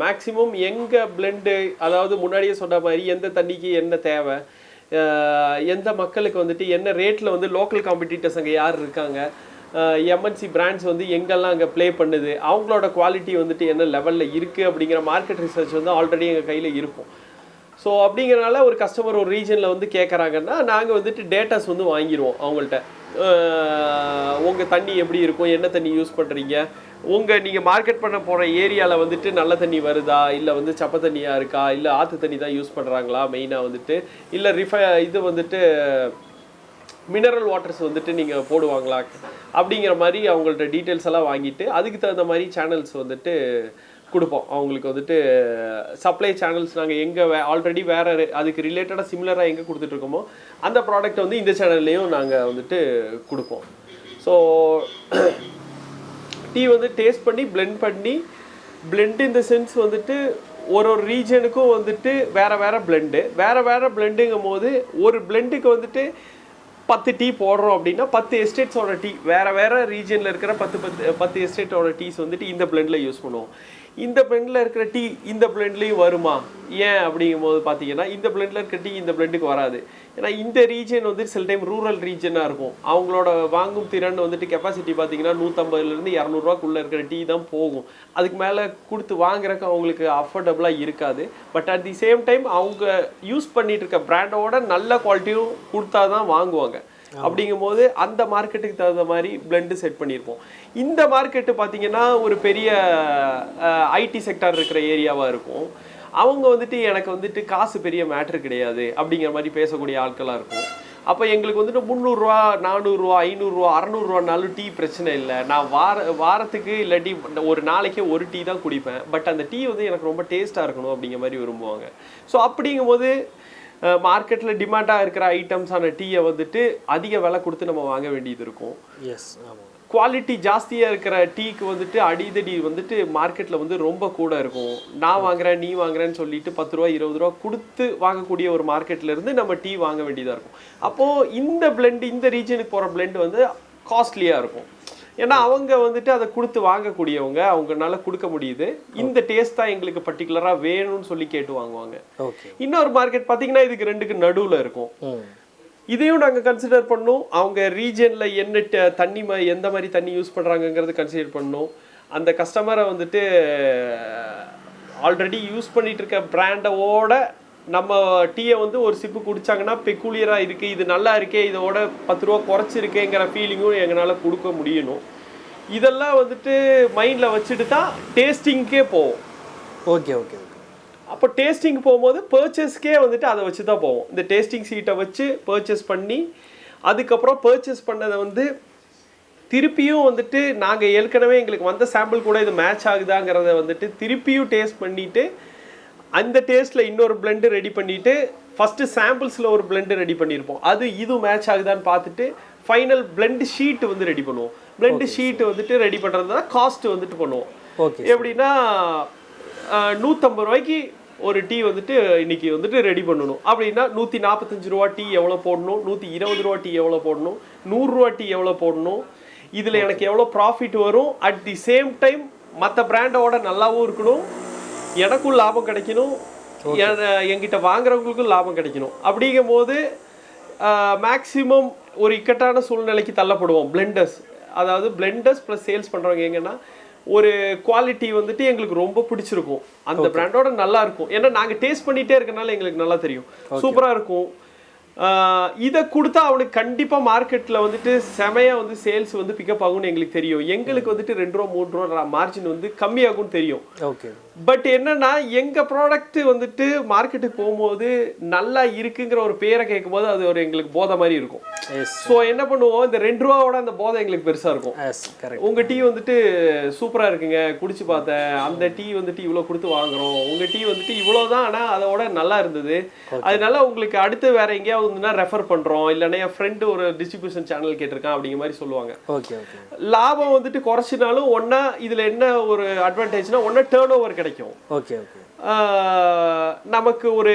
மேக்ஸிமம் எங்கள் பிளெண்டு, அதாவது முன்னாடியே சொன்ன மாதிரி எந்த தண்ணிக்கு என்ன தேவை, எந்த மக்களுக்கு வந்துட்டு என்ன ரேட்டில் வந்து லோக்கல் காம்படிட்டர்ஸ் அங்கே யார் இருக்காங்க, எம்என்சி பிராண்ட்ஸ் வந்து எங்கெல்லாம் அங்கே ப்ளே பண்ணுது, அவங்களோட குவாலிட்டி வந்துட்டு என்ன லெவலில் இருக்குது அப்படிங்கிற மார்க்கெட் ரிசர்ச் வந்து ஆல்ரெடி எங்கள் கையில் இருக்கும். ஸோ அப்படிங்கிறனால ஒரு கஸ்டமர் ஒரு ரீஜனில் வந்து கேட்குறாங்கன்னா நாங்கள் வந்துட்டு டேட்டாஸ் வந்து வாங்கிடுவோம் அவங்கள்ட்ட. உங்கள் தண்ணி எப்படி இருக்கும், என்ன தண்ணி யூஸ் பண்ணுறீங்க, நீங்கள் மார்க்கெட் பண்ண போகிற ஏரியாவில் வந்துட்டு நல்ல தண்ணி வருதா, இல்லை வந்து சப்பை தண்ணியாக இருக்கா, இல்லை ஆற்று தண்ணி தான் யூஸ் பண்ணுறாங்களா மெயினாக வந்துட்டு, இல்லை இது வந்துட்டு மினரல் வாட்டர்ஸ் வந்துட்டு நீங்கள் போடுவாங்களா, அப்படிங்கிற மாதிரி அவங்கள்ட்ட டீட்டெயில்ஸ் எல்லாம் வாங்கிட்டு அதுக்கு தகுந்த மாதிரி சேனல்ஸ் வந்துட்டு கொடுப்போம். அவங்களுக்கு வந்துட்டு சப்ளை சேனல்ஸ் நாங்கள் எங்கே ஆல்ரெடி வேறு அதுக்கு ரிலேட்டடாக சிமிலராக எங்கே கொடுத்துட்ருக்கோமோ அந்த ப்ராடக்ட் வந்து இந்த சேனல்லையும் நாங்கள் வந்துட்டு கொடுப்போம். ஸோ டீ வந்து டேஸ்ட் பண்ணி பிளெண்ட் இந்த சென்ஸ் வந்துட்டு ஒரு ரீஜனுக்கும் வந்துட்டு வேறு பிளெண்டுங்கும் போது ஒரு பிளெண்டுக்கு வந்துட்டு 10 டீ போடுறோம் அப்படின்னா 10 எஸ்டேட்ஸோட டீ வேறு ரீஜனில் இருக்கிற 10 எஸ்டேட்டோட டீஸ் வந்துட்டு இந்த பிளெண்டில் யூஸ் பண்ணுவோம். இந்த பிளெண்டில் இருக்கிற டீ இந்த பிளெண்ட்லேயும் வருமா, ஏன் அப்படிங்கும்போது பார்த்தீங்கன்னா இந்த பிளெண்டில் இருக்கிற டீ இந்த பிளெண்டுக்கு வராது. ஏன்னா இந்த ரீஜன் வந்து சில டைம் ரூரல் ரீஜனாக இருக்கும். அவங்களோட வாங்கும் திறன் வந்துட்டு கெப்பாசிட்டி பார்த்தீங்கன்னா 150லேருந்து 200 இருக்கிற டீ தான் போகும். அதுக்கு மேலே கொடுத்து வாங்குறதுக்கு அவங்களுக்கு அஃபோர்டபுளாக இருக்காது. But at the same time அவங்க யூஸ் பண்ணிட்டு இருக்க பிராண்டோட நல்ல குவாலிட்டியும் கொடுத்தா தான் வாங்குவாங்க. அப்படிங்கும்போது அந்த மார்க்கெட்டுக்கு தகுந்த மாதிரி பிளெண்டு செட் பண்ணியிருப்போம். இந்த மார்க்கெட்டு பார்த்தீங்கன்னா ஒரு பெரிய ஐடி செக்டார் இருக்கிற ஏரியாவாக இருக்கும். அவங்க வந்துட்டு எனக்கு வந்துட்டு காசு பெரிய மேட்ரு கிடையாது அப்படிங்கிற மாதிரி பேசக்கூடிய ஆட்களாக இருக்கும். அப்போ எங்களுக்கு வந்துட்டு 300 400 500 600 டீ பிரச்சனை இல்லை. நான் வாரத்துக்கு இல்லாட்டி ஒரு நாளைக்கே ஒரு டீ தான் குடிப்பேன். பட் அந்த டீ வந்து எனக்கு ரொம்ப டேஸ்ட்டாக இருக்கணும் அப்படிங்கிற மாதிரி விரும்புவாங்க. ஸோ அப்படிங்கும்போது மார்க்கெட்டில் டிமாண்டாக இருக்கிற ஐட்டம்ஸான டீயை வந்துட்டு அதிக விலை கொடுத்து நம்ம வாங்க வேண்டியது இருக்கும். எஸ், ஆமாம். குவாலிட்டி ஜாஸ்தியாக இருக்கிற டீக்கு வந்துட்டு அடிதடி வந்துட்டு மார்க்கெட்டில் வந்து ரொம்ப கூட இருக்கும். நான் வாங்குறேன் நீ வாங்குறேன்னு சொல்லிட்டு 10 ரூபா 20 ரூபா கொடுத்து வாங்கக்கூடிய ஒரு மார்க்கெட்லேருந்து நம்ம டீ வாங்க வேண்டியதாக இருக்கும். அப்போது இந்த பிளெண்டு இந்த ரீஜனுக்கு போகிற பிளெண்டு வந்து காஸ்ட்லியாக இருக்கும். ஏன்னா அவங்க வந்துட்டு அதை கொடுத்து வாங்கக்கூடியவங்க, அவங்கனால கொடுக்க முடியுது, இந்த டேஸ்ட் தான் எங்களுக்கு பர்டிகுலராக வேணும்னு சொல்லி கேட்டு வாங்குவாங்க. இன்னொரு மார்க்கெட் பார்த்தீங்கன்னா இதுக்கு ரெண்டுக்கு நடுவில் இருக்கும். இதையும் நாங்கள் கன்சிடர் பண்ணோம். அவங்க ரீஜனில் என்ன தண்ணி எந்த மாதிரி தண்ணி யூஸ் பண்ணுறாங்கங்கிறது கன்சிடர் பண்ணோம். அந்த கஸ்டமரை வந்துட்டு ஆல்ரெடி யூஸ் பண்ணிட்டு இருக்க பிராண்டோட நம்ம டீயை வந்து ஒரு சிப்பு குடித்தாங்கன்னா பெக்குலியராக இருக்குது, இது நல்லா இருக்கே, இதோட 10 ரூபா குறைச்சிருக்கேங்கிற ஃபீலிங்கும் எங்களால் கொடுக்க முடியணும். இதெல்லாம் வந்துட்டு மைண்டில் வச்சுட்டு தான் டேஸ்டிங்க்கே போவோம். ஓகே. அப்போ டேஸ்டிங் போகும்போது பர்ச்சேஸ்க்கே வந்துட்டு அதை வச்சு தான் போவோம். இந்த டேஸ்டிங் சீட்டை வச்சு பர்ச்சேஸ் பண்ணி அதுக்கப்புறம் பர்ச்சேஸ் பண்ணதை வந்து திருப்பியும் வந்துட்டு நாங்கள் ஏற்கனவே எங்களுக்கு வந்த சாம்பிள் கூட இது மேட்ச் ஆகுதாங்கிறத வந்துட்டு திருப்பியும் டேஸ்ட் பண்ணிவிட்டு அந்த டேஸ்ட்டில் இன்னொரு பிளெண்டு ரெடி பண்ணிவிட்டு ஃபஸ்ட்டு சாம்பிள்ஸில் ஒரு பிளெண்டு ரெடி பண்ணியிருப்போம். அது இது மேட்ச் ஆகுதான்னு பார்த்துட்டு ஃபைனல் பிளெண்டு ஷீட் வந்து ரெடி பண்ணுவோம். பிளெண்டு ஷீட் வந்துட்டு ரெடி பண்ணுறது தான் காஸ்ட் வந்துட்டு பண்ணுவோம். எப்படின்னா 150 ரூபாய்க்கு ஒரு டீ வந்துட்டு இன்னைக்கு வந்துட்டு ரெடி பண்ணணும் அப்படின்னா 145 ரூபா டீ எவ்வளோ போடணும், 120 ரூபா டீ எவ்வளோ போடணும், 100 ரூபா டீ எவ்வளோ போடணும், இதில் எனக்கு எவ்வளோ ப்ராஃபிட் வரும், அட் தி சேம் டைம் மற்ற பிராண்டோட நல்லாவும் இருக்கணும், எனக்கும் லாபம் கிடைக்கணும், என்கிட்ட வாங்குறவங்களுக்கும் லாபம் கிடைக்கணும். அப்படிங்கும் போது மேக்ஸிமம் ஒரு இக்கட்டான சூழ்நிலைக்கு தள்ளப்படுவோம் பிளெண்டர்ஸ். அதாவது பிளெண்டர்ஸ் ப்ளஸ் சேல்ஸ் பண்ணுறவங்க எங்கன்னா ஒரு குவாலிட்டி வந்துட்டு எங்களுக்கு ரொம்ப பிடிச்சிருக்கும், அந்த பிராண்டோட நல்லா இருக்கும். ஏன்னா நாங்கள் டேஸ்ட் பண்ணிகிட்டே இருக்கனால எங்களுக்கு நல்லா தெரியும், சூப்பராக இருக்கும். இதை கொடுத்தா அவனுக்கு கண்டிப்பாக மார்க்கெட்டில் வந்துட்டு செமையாக வந்து சேல்ஸ் வந்து பிக்கப் ஆகும்னு எங்களுக்கு தெரியும். எங்களுக்கு வந்துட்டு 2 ரூபா 3 ரூபா மார்ஜின் வந்து கம்மியாகும்னு தெரியும். ஓகே. பட் என்னன்னா எங்கள் ப்ராடக்ட் வந்துட்டு மார்க்கெட்டுக்கு போகும்போது நல்லா இருக்குங்கிற ஒரு பேரை கேட்கும்போது அது ஒரு எங்களுக்கு போதை மாதிரி இருக்கும். ஸோ என்ன பண்ணுவோம், இந்த 2 ரூபாவோட அந்த போதை எங்களுக்கு பெருசாக இருக்கும். உங்கள் டீ வந்துட்டு சூப்பராக இருக்குங்க, குடிச்சு பார்த்தேன், அந்த டீ வந்துட்டு இவ்வளோ கொடுத்து வாங்குறோம், உங்கள் டீ வந்துட்டு இவ்வளோ தான், ஆனால் அதோட நல்லா இருந்தது, அதனால உங்களுக்கு அடுத்து வேற எங்கேயாவது ரெஃபர் பண்றோம், இல்லைன்னா என் ஃப்ரெண்டு ஒரு டிஸ்ட்ரிபியூஷன் சேனல் கேட்டிருக்கான் அப்படிங்கிற மாதிரி சொல்லுவாங்க. லாபம் வந்துட்டு குறைச்சினாலும் ஒன்னா இதுல என்ன ஒரு அட்வான்டேஜ்னா ஒன்னா டேர்ன் ஓவர் கிடைக்கும், நமக்கு ஒரு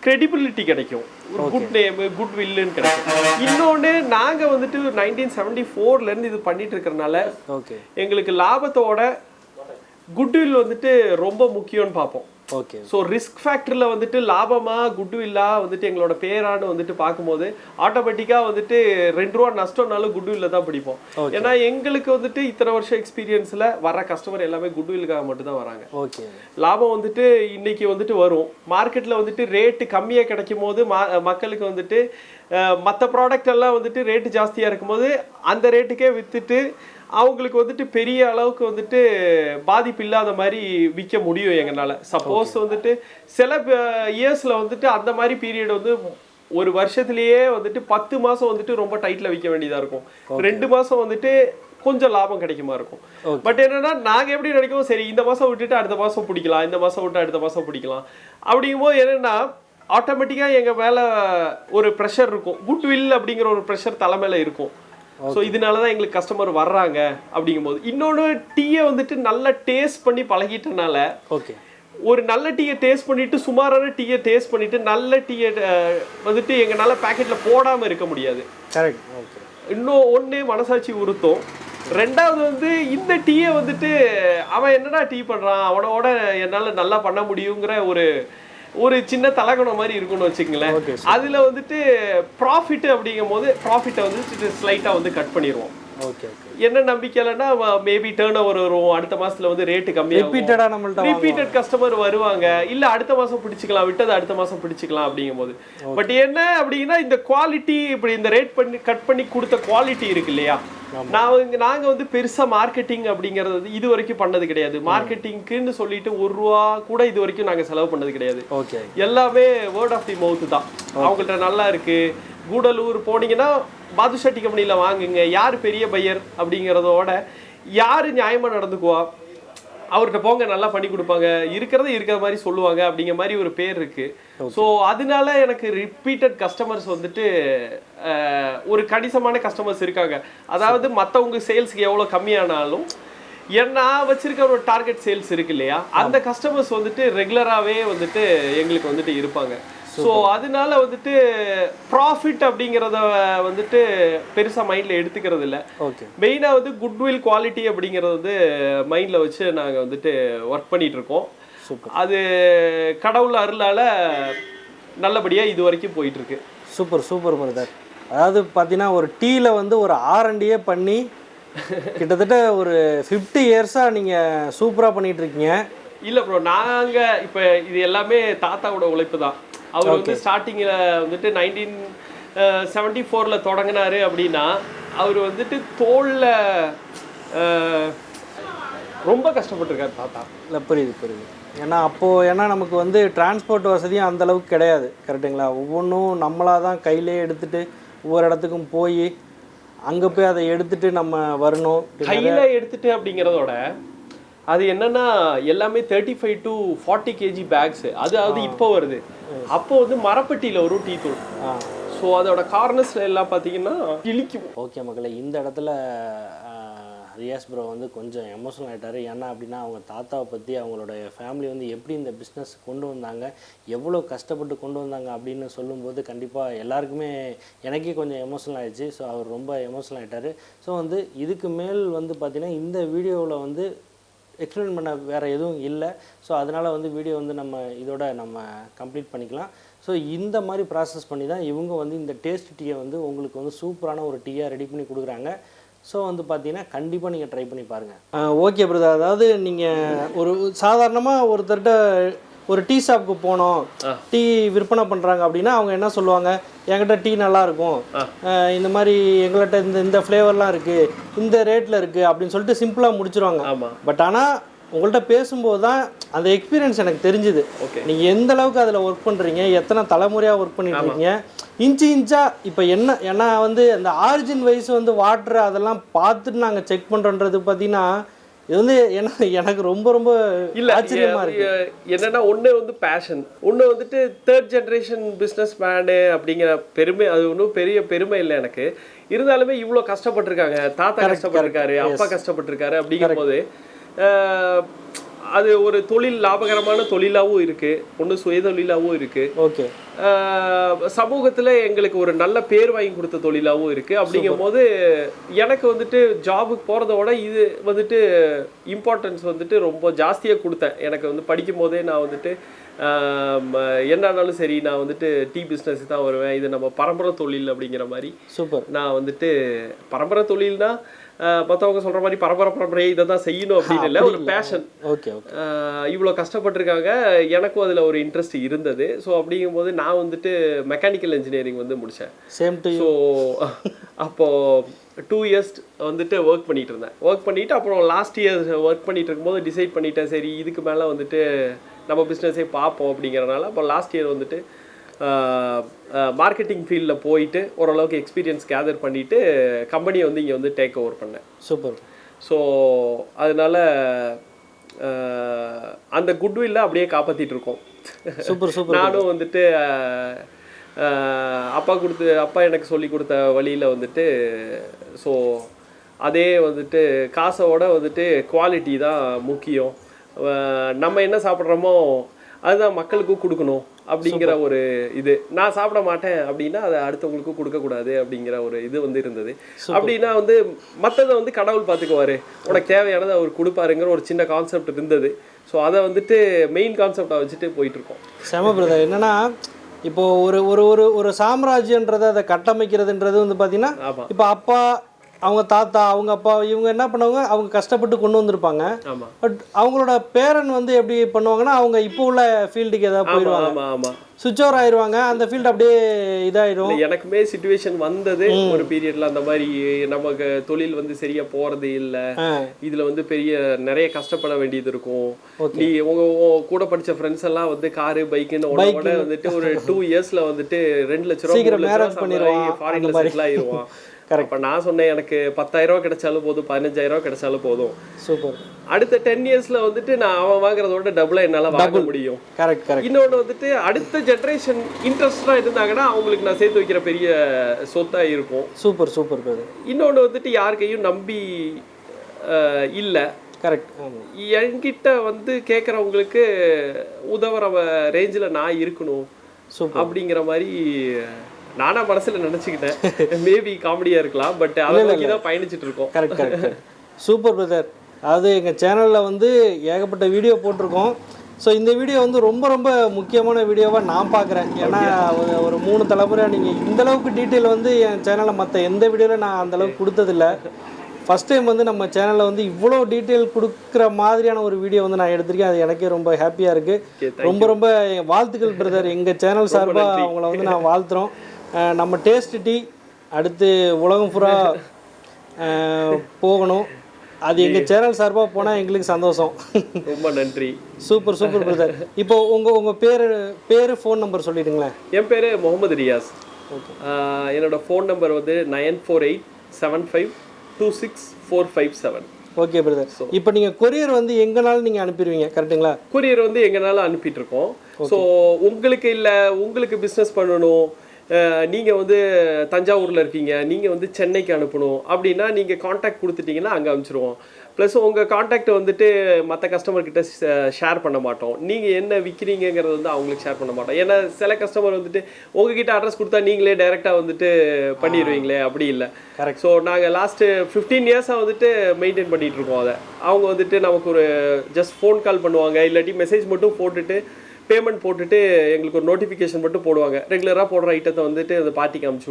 கிரெடிபிலிட்டி கிடைக்கும், ஒரு குட் நேம் குட் வில்லுன்னு கிடைக்கும். இன்னொன்று நாங்கள் வந்துட்டு 1974 இது பண்ணிட்டு இருக்கிறனால எங்களுக்கு லாபத்தோட குட்வில் வந்துட்டு ரொம்ப முக்கியம்னு பார்ப்போம். ஓகே. ஸோ ரிஸ்க் ஃபேக்டரில் வந்துட்டு லாபமா குட்வில்லா வந்துட்டு எங்களோட பேரான்னு வந்துட்டு பார்க்கும்போது ஆட்டோமேட்டிக்காக வந்துட்டு 2 ரூபா நஷ்டம்னாலும் குட்வில்ல தான் பிடிப்போம். ஏன்னா எங்களுக்கு வந்துட்டு இத்தனை வருஷம் எக்ஸ்பீரியன்ஸில் வர கஸ்டமர் எல்லாமே குட்வில்லுக்காக மட்டும் தான் வராங்க. ஓகே. லாபம் வந்துட்டு இன்னைக்கு வந்துட்டு வரும், மார்க்கெட்டில் வந்துட்டு ரேட்டு கம்மியாக கிடைக்கும் போது மக்களுக்கு வந்துட்டு மற்ற ப்ராடக்ட் எல்லாம் வந்துட்டு ரேட்டு ஜாஸ்தியாக இருக்கும்போது அந்த ரேட்டுக்கே விற்றுட்டு அவங்களுக்கு வந்துட்டு பெரிய அளவுக்கு வந்துட்டு பாதிப்பு இல்லாத மாதிரி விற்க முடியும் எங்களால். சப்போஸ் வந்துட்டு சில இயர்ஸில் வந்துட்டு அந்த மாதிரி பீரியட் வந்து ஒரு வருஷத்துலேயே வந்துட்டு 10 மாதம் வந்துட்டு ரொம்ப டைட்டில் விற்க வேண்டியதாக இருக்கும், 2 மாதம் வந்துட்டு கொஞ்சம் லாபம் கிடைக்குமா இருக்கும். பட் என்னன்னா நாங்கள் எப்படி நினைக்கிறோம், சரி இந்த மாதம் விட்டுட்டு அடுத்த மாதம் பிடிக்கலாம், இந்த மாதம் விட்டு அடுத்த மாதம் பிடிக்கலாம். அப்படிங்கும்போது என்னென்னா ஆட்டோமேட்டிக்காக எங்கள் மேலே ஒரு ப்ரெஷர் இருக்கும், குட்வில் அப்படிங்கிற ஒரு ப்ரெஷர் தலை மேலே இருக்கும். ஸோ இதனால தான் எங்களுக்கு கஸ்டமர் வர்றாங்க. அப்படிங்கும்போது இன்னொன்று டீயை வந்துட்டு நல்லா டேஸ்ட் பண்ணி பழகிட்டனால ஒரு நல்ல டீயை டேஸ்ட் பண்ணிட்டு சுமாரான டீயை டேஸ்ட் பண்ணிட்டு நல்ல டீயை வந்துட்டு எங்களால் பேக்கெட்டில் போடாமல் இருக்க முடியாது. இன்னும் ஒன்று மனசாட்சி உறுத்தும், ரெண்டாவது வந்து இந்த டீயை வந்துட்டு அவன் என்னடா டீ பண்ணுறான், அவனோட என்னால் நல்லா பண்ண முடியுங்கிற ஒரு சின்ன தலகணம் மாதிரி இருக்குன்னு வச்சுக்கங்களேன். அதுல வந்துட்டு ப்ராஃபிட் அப்படிங்கும் போது ப்ராஃபிட்டை வந்து ஸ்லைட்டா வந்து கட் பண்ணிடுவோம். என்ன நம்பிக்கைலன்னா மேபி டேர்ன் ஓவர் வரும், அடுத்த மாசத்துல வந்து ரேட்டு கம்மியாகும், ரிப்பீட்டட் கஸ்டமர் வருவாங்க, இல்ல அடுத்த மாசம் பிடிச்சிக்கலாம், விட்டது அடுத்த மாசம் பிடிச்சிக்கலாம் அப்படிங்கும் போது. பட் என்ன அப்படின்னா இந்த குவாலிட்டி இப்படி இந்த ரேட் பண்ணி கட் பண்ணி கொடுத்த குவாலிட்டி இருக்கு இல்லையா, நாங்க வந்து பெருசா மார்க்கெட்டிங் அப்படிங்கறது இது வரைக்கும் பண்ணது கிடையாது. மார்க்கெட்டிங்க்குன்னு சொல்லிட்டு 1 ரூபா கூட இது வரைக்கும் நாங்க செலவு பண்ணது கிடையாது. எல்லாமே வேர்ட் ஆஃப் தி மவுத் தான். அவங்கள்ட்ட நல்லா இருக்கு, கூடலூர் போனீங்கன்னா பாதுஷா டீ கம்பெனியில் வாங்குங்க, யார் பெரிய பையர் அப்படிங்கிறதோட யார் நியாயமாக நடந்துக்குவா அவர்கிட்ட போங்க, நல்லா பண்ணி கொடுப்பாங்க, இருக்கிற மாதிரி சொல்லுவாங்க அப்படிங்கிற மாதிரி ஒரு பேர் இருக்கு. ஸோ அதனால எனக்கு ரிப்பீட்டட் கஸ்டமர்ஸ் வந்துட்டு ஒரு கணிசமான கஸ்டமர்ஸ் இருக்காங்க. அதாவது மற்றவங்க சேல்ஸுக்கு எவ்வளோ கம்மியானாலும் நான் வச்சிருக்க ஒரு டார்கெட் சேல்ஸ் இருக்கு இல்லையா, அந்த கஸ்டமர்ஸ் வந்துட்டு ரெகுலராகவே வந்துட்டு எங்களுக்கு வந்துட்டு இருப்பாங்க. ஸோ அதனால வந்துட்டு ப்ராஃபிட் அப்படிங்கிறத வந்துட்டு பெருசாக மைண்டில் எடுத்துக்கிறது இல்லை. மெயினாக வந்து குட்வில் குவாலிட்டி அப்படிங்கிறத வந்து மைண்டில் வச்சு நாங்கள் வந்துட்டு ஒர்க் பண்ணிட்டு இருக்கோம். அது கடவுள் அருளால் நல்லபடியாக இது வரைக்கும் போயிட்டு இருக்கு. Super super brother. அதாவது பார்த்தீங்கன்னா ஒரு டீயில் வந்து ஒரு R&D பண்ணி கிட்டத்தட்ட ஒரு 50 இயர்ஸாக நீங்கள் சூப்பராக பண்ணிட்டு இருக்கீங்க. இல்லை ப்ரோ, நாங்கள் இப்போ இது எல்லாமே தாத்தாவோட உழைப்பு தான். அவர் வந்து ஸ்டார்டிங்கில் வந்துட்டு 1974 தொடங்கினாரு அப்படின்னா அவர் வந்துட்டு தோளில் ரொம்ப கஷ்டப்பட்டுருக்காரு தாத்தா. இல்லை புரியுது. ஏன்னா நமக்கு வந்து டிரான்ஸ்போர்ட் வசதியும் அந்தளவுக்கு கிடையாது, கரெக்டுங்களா? ஒவ்வொன்றும் நம்மளாக தான் கையிலே எடுத்துகிட்டு ஒவ்வொரு இடத்துக்கும் போய் அங்கே போய் அதை எடுத்துகிட்டு நம்ம வரணும். கையில் எடுத்துகிட்டு அப்படிங்கிறதோட அது என்னன்னா எல்லாமே 35 to 40 kg பேக்ஸ். அது இப்போ வருது. அப்போ வந்து மரப்பட்டியில் வரும் டீ தூள். ஸோ அதோட கார்னர்ஸ்ல எல்லாம் பார்த்தீங்கன்னா இழிக்கும். ஓகே மக்களே, இந்த இடத்துல ரியாஸ் ப்ரோ வந்து கொஞ்சம் எமோஷனல் ஆகிட்டார். ஏன்னா அப்படின்னா அவங்க தாத்தாவை பற்றி அவங்களோட ஃபேமிலி வந்து எப்படி இந்த பிஸ்னஸ் கொண்டு வந்தாங்க, எவ்வளோ கஷ்டப்பட்டு கொண்டு வந்தாங்க அப்படின்னு சொல்லும்போது கண்டிப்பாக எல்லாருக்குமே எனக்கே கொஞ்சம் எமோஷனல் ஆகிடுச்சு. ஸோ அவர் ரொம்ப எமோஷனல் ஆகிட்டார். ஸோ வந்து இதுக்கு மேல் வந்து பார்த்திங்கன்னா இந்த வீடியோவில் வந்து எக்ஸ்பிளைன் பண்ண வேறு எதுவும் இல்லை. ஸோ அதனால் வந்து வீடியோ வந்து இதோட நம்ம கம்ப்ளீட் பண்ணிக்கலாம். ஸோ இந்த மாதிரி ப்ராசஸ் பண்ணி தான் இவங்க வந்து இந்த டேஸ்ட் டீயை வந்து உங்களுக்கு வந்து சூப்பரான ஒரு டீயாக ரெடி பண்ணி கொடுக்குறாங்க. ஸோ வந்து பார்த்தீங்கன்னா கண்டிப்பாக நீங்கள் ட்ரை பண்ணி பாருங்கள். ஓகே பிரதர், அதாவது நீங்கள் ஒரு சாதாரணமாக ஒருத்தர்கிட்ட ஒரு டீ ஷாப்புக்கு போனோம், டீ விற்பனை பண்ணுறாங்க அப்படின்னா அவங்க என்ன சொல்லுவாங்க, என்கிட்ட டீ நல்லாயிருக்கும், இந்த மாதிரி எங்கள்கிட்ட இந்த ஃப்ளேவர்லாம் இருக்குது, இந்த ரேட்டில் இருக்குது அப்படின்னு சொல்லிட்டு சிம்பிளாக முடிச்சிருவாங்க. பட் ஆனால் உங்கள்கிட்ட பேசும்போது தான் அந்த எக்ஸ்பீரியன்ஸ் எனக்கு தெரிஞ்சுது. நீங்கள் எந்த அளவுக்கு அதில் ஒர்க் பண்ணுறீங்க, எத்தனை தலைமுறையாக ஒர்க் பண்ணிட்டு இருக்கீங்க, இன்ச்சு இன்ச்சாக. இப்போ ஏன்னா வந்து அந்த ஆரிஜின் வைஸ் வந்து வாட்டர் அதெல்லாம் பார்த்துட்டு நாங்கள் செக் பண்ணுறோன்றது பார்த்தீங்கன்னா இது வந்து எனக்கு ரொம்ப ரொம்ப ஆச்சரியமா இருக்கு. என்னன்னா ஒன்று வந்து பேஷன், ஒன்று வந்துட்டு 3rd ஜென்ரேஷன் பிஸ்னஸ் மேனு அப்படிங்கிற பெருமை. அது ஒன்றும் பெரிய பெருமை இல்லை எனக்கு. இருந்தாலுமே இவ்வளோ கஷ்டப்பட்டிருக்காங்க, தாத்தா கஷ்டப்பட்டிருக்காரு, அப்பா கஷ்டப்பட்டிருக்காரு. அப்படிங்கிற போது அது ஒரு தொழில், லாபகரமான தொழிலாகவும் இருக்குது, ஒன்று சுயதொழிலாகவும் இருக்குது. ஓகே, சமூகத்தில் எங்களுக்கு ஒரு நல்ல பேர் வாங்கி கொடுத்த தொழிலாகவும் இருக்குது. அப்படிங்கும் போது எனக்கு வந்துட்டு ஜாபுக்கு போகிறத விட இது வந்துட்டு இம்பார்ட்டன்ஸ் வந்துட்டு ரொம்ப ஜாஸ்தியாக கொடுத்தேன். எனக்கு வந்து படிக்கும் போதே நான் வந்துட்டு என்னன்னாலும் சரி, நான் வந்துட்டு டீ பிஸ்னஸ் தான் வருவேன், இது நம்ம பரம்பரை தொழில் அப்படிங்கிற மாதிரி. சூப்பர். நான் வந்துட்டு பரம்பரை தொழில்னா மற்றவங்க சொல்கிற மாதிரி பரம்பரை இதை தான் செய்யணும் அப்படின்னு இல்லை, ஒரு பேஷன். ஓகே, இவ்வளோ கஷ்டப்பட்டிருக்காங்க, எனக்கும் அதில் ஒரு இன்ட்ரெஸ்ட் இருந்தது. ஸோ அப்படிங்கும்போது நான் வந்துட்டு மெக்கானிக்கல் இன்ஜினியரிங் வந்து முடித்தேன். Same to. ஸோ அப்போது 2 years வந்துட்டு ஒர்க் பண்ணிகிட்டு இருந்தேன். ஒர்க் பண்ணிவிட்டு அப்புறம் லாஸ்ட் இயர் ஒர்க் பண்ணிகிட்டு இருக்கும்போது டிசைட் பண்ணிட்டேன், சரி இதுக்கு மேலே வந்துட்டு நம்ம பிஸ்னஸே பார்ப்போம் அப்படிங்கிறனால அப்போ லாஸ்ட் இயர் வந்துட்டு மார்க்கெட்டிங் ஃபீல்டில் போயிட்டு ஓரளவுக்கு எக்ஸ்பீரியன்ஸ் கேதர் பண்ணிவிட்டு கம்பெனியை வந்து இங்கே வந்து டேக் ஓவர் பண்ணேன். சூப்பர். ஸோ அதனால் அந்த குட்வில்ல அப்படியே காப்பாற்றிட்டு இருக்கோம். Super super. நானும் வந்துட்டு அப்பா எனக்கு சொல்லி கொடுத்த வழியில் வந்துட்டு, ஸோ அதே வந்துட்டு காசோட வந்துட்டு குவாலிட்டி தான் முக்கியம், நம்ம என்ன சாப்பிட்றோமோ அதுதான் மக்களுக்கும் கொடுக்கணும் அப்படிங்கிற ஒரு இது. நான் சாப்பிட மாட்டேன் அப்படின்னா அதை அடுத்தவங்களுக்கும் கொடுக்கக்கூடாது அப்படிங்கிற ஒரு இது வந்து இருந்தது. அப்படின்னா வந்து மற்றதை வந்து கடவுள் பார்த்துக்குவாரு, உனக்கு தேவையானதை அவர் கொடுப்பாருங்கிற ஒரு சின்ன கான்செப்ட் இருந்தது. ஸோ அதை வந்துட்டு மெயின் கான்செப்டை வச்சுட்டு போயிட்டுருக்கோம். செம பிரதர். என்னன்னா இப்போது ஒரு ஒரு ஒரு ஒரு சாம்ராஜ்யன்றதை அதை கட்டமைக்கிறதுன்றது வந்து பார்த்தீங்கன்னா, இப்போ அப்பா, அவங்க தாத்தா, அவங்க அப்பா, இவங்க என்ன பண்ணுவாங்க, அவங்க கஷ்டப்பட்டு கொண்டு வந்திருப்பாங்க. பட் அவங்களோட பேரன் வந்து எப்படி பண்ணுவாங்கன்னா, அவங்க இப்போ உள்ள ஃபீல்டுக்கு ஏதாவது போயிடுவாங்க, சுவிட்ச் ஓவர் ஆயிடுவாங்க, அந்த ஃபீல்டு அப்படியே இதாயிடும். எனக்குமே சிச்சுவேஷன் வந்தது ஒரு பீரியட்ல. அந்த மாதிரி நமக்கு தொழில் வந்து சரியா போறது இல்லை, இதுல வந்து நிறைய கஷ்டப்பட வேண்டியது இருக்கும். நீ உங்க கூட படிச்ச ஃப்ரெண்ட்ஸ் எல்லாம் வந்து காரு பைக்குன்னு உடனே வந்துட்டு ஒரு 2 yearsல வந்துட்டு 2 லட்ச ரூபாய் மேரேஜ் பண்ணிடுவான், ஃபாரின்ல செட்டில் ஆயிடுவான். அப்ப நான் சொன்னேன், எனக்கு 10,000 ரூபாய் கிடைச்சாலும் போதும், 15,000 ரூபாய் கிடைச்சாலும் போதும். சூப்பர். அடுத்த 10 yearsல வந்துட்டு நான் அவன் வாங்குறதோட டபுளா என்னால வாங்க முடியும். இன்னொன்று வந்துட்டு அடுத்த ஜென்ரேஷன் இன்ட்ரெஸ்டா இருந்தாங்கன்னா அவங்களுக்கு நான் சேர்த்து வைக்கிற பெரிய சொத்தா இருக்கும். Super super. இன்னொன்று வந்துட்டு யாருக்கையும் நம்பி இல்லை. கரெக்ட். என்கிட்ட வந்து கேட்குறவங்களுக்கு உதவுற ரேஞ்சில் நான் இருக்கணும் அப்படிங்கிற மாதிரி நானா மனசுல நினைச்சுக்கிட்டேன். மேபி காமெடியா இருக்கலாம், பட் அதை நோக்கி தான் பயணிச்சுட்டு இருக்கோம். Correct correct. Super brother. அதாவது எங்கள் சேனலில் வந்து ஏகப்பட்ட வீடியோ போட்டிருக்கோம். ஸோ இந்த வீடியோ வந்து ரொம்ப ரொம்ப முக்கியமான வீடியோவாக நான் பார்க்குறேன். ஏன்னா ஒரு 3 தலைமுறையாக நீங்கள் இந்தளவுக்கு டீட்டெயில் வந்து என் சேனலில் மற்ற எந்த வீடியோவில் நான் அந்தளவுக்கு கொடுத்ததில்லை. ஃபஸ்ட் டைம் வந்து நம்ம சேனலில் வந்து இவ்வளோ டீட்டெயில் கொடுக்குற மாதிரியான ஒரு வீடியோ வந்து நான் எடுத்திருக்கேன். அது எனக்கே ரொம்ப ஹாப்பியாக இருக்குது. ரொம்ப ரொம்ப வாழ்த்துக்கள் பிரதர். எங்கள் சேனல் சார்பாக அவங்கள வந்து நான் வாழ்த்துறோம். நம்ம டேஸ்ட் டீ அடுத்து உலகம் பூரா போகணும். அது எங்கள் சேனல் சார்பாக போனால் எங்களுக்கு சந்தோஷம். ரொம்ப நன்றி. Super super brother. இப்போ உங்கள் பேர் ஃபோன் நம்பர் சொல்லிடுங்களேன். என் பேர் முகமது ரியாஸ். என்னோட ஃபோன் நம்பர் வந்து 9487526457. Okay brother. இப்போ நீங்கள் கொரியர் வந்து எங்கனாலும் நீங்கள் அனுப்பிடுவீங்க கரெக்டுங்களா? கொரியர் வந்து எங்கனாலும் அனுப்பிட்டு இருக்கோம். ஸோ உங்களுக்கு இல்லை, உங்களுக்கு பிஸ்னஸ் பண்ணணும், நீங்கள் வந்து தஞ்சாவூரில் இருக்கீங்க, நீங்கள் வந்து சென்னைக்கு அனுப்பணும் அப்படின்னா நீங்கள் காண்டாக்ட் கொடுத்துட்டீங்கன்னா அங்கே அனுப்பிச்சிடுவோம். ப்ளஸ் உங்கள் காண்டாக்டை வந்துட்டு மற்ற கஸ்டமர்கிட்ட ஷேர் பண்ண மாட்டோம். நீங்கள் என்ன விற்கிறீங்கிறது வந்து அவங்களுக்கு ஷேர் பண்ண மாட்டோம். ஏன்னா சில கஸ்டமர் வந்துட்டு உங்ககிட்ட அட்ரஸ் கொடுத்தா நீங்களே டைரெக்டாக வந்துட்டு பண்ணிடுவீங்களே, அப்படி இல்லை. கரெக்ட். ஸோ நாங்கள் லாஸ்ட்டு 15 இயர்ஸாக வந்துட்டு மெயின்டைன் பண்ணிகிட்டு இருக்கோம் அதை. அவங்க வந்துட்டு நமக்கு ஒரு ஜஸ்ட் ஃபோன் கால் பண்ணுவாங்க, இல்லாட்டி மெசேஜ் மட்டும் போட்டுட்டு பேமெண்ட் போட்டுட்டு எங்களுக்கு ஒரு நோட்டிஃபிகேஷன் மட்டும் போடுவாங்க. ரெகுலராக போடுற ஐட்டத்தை வந்துட்டு அந்த பார்ட்டிக்கு அமுச்சு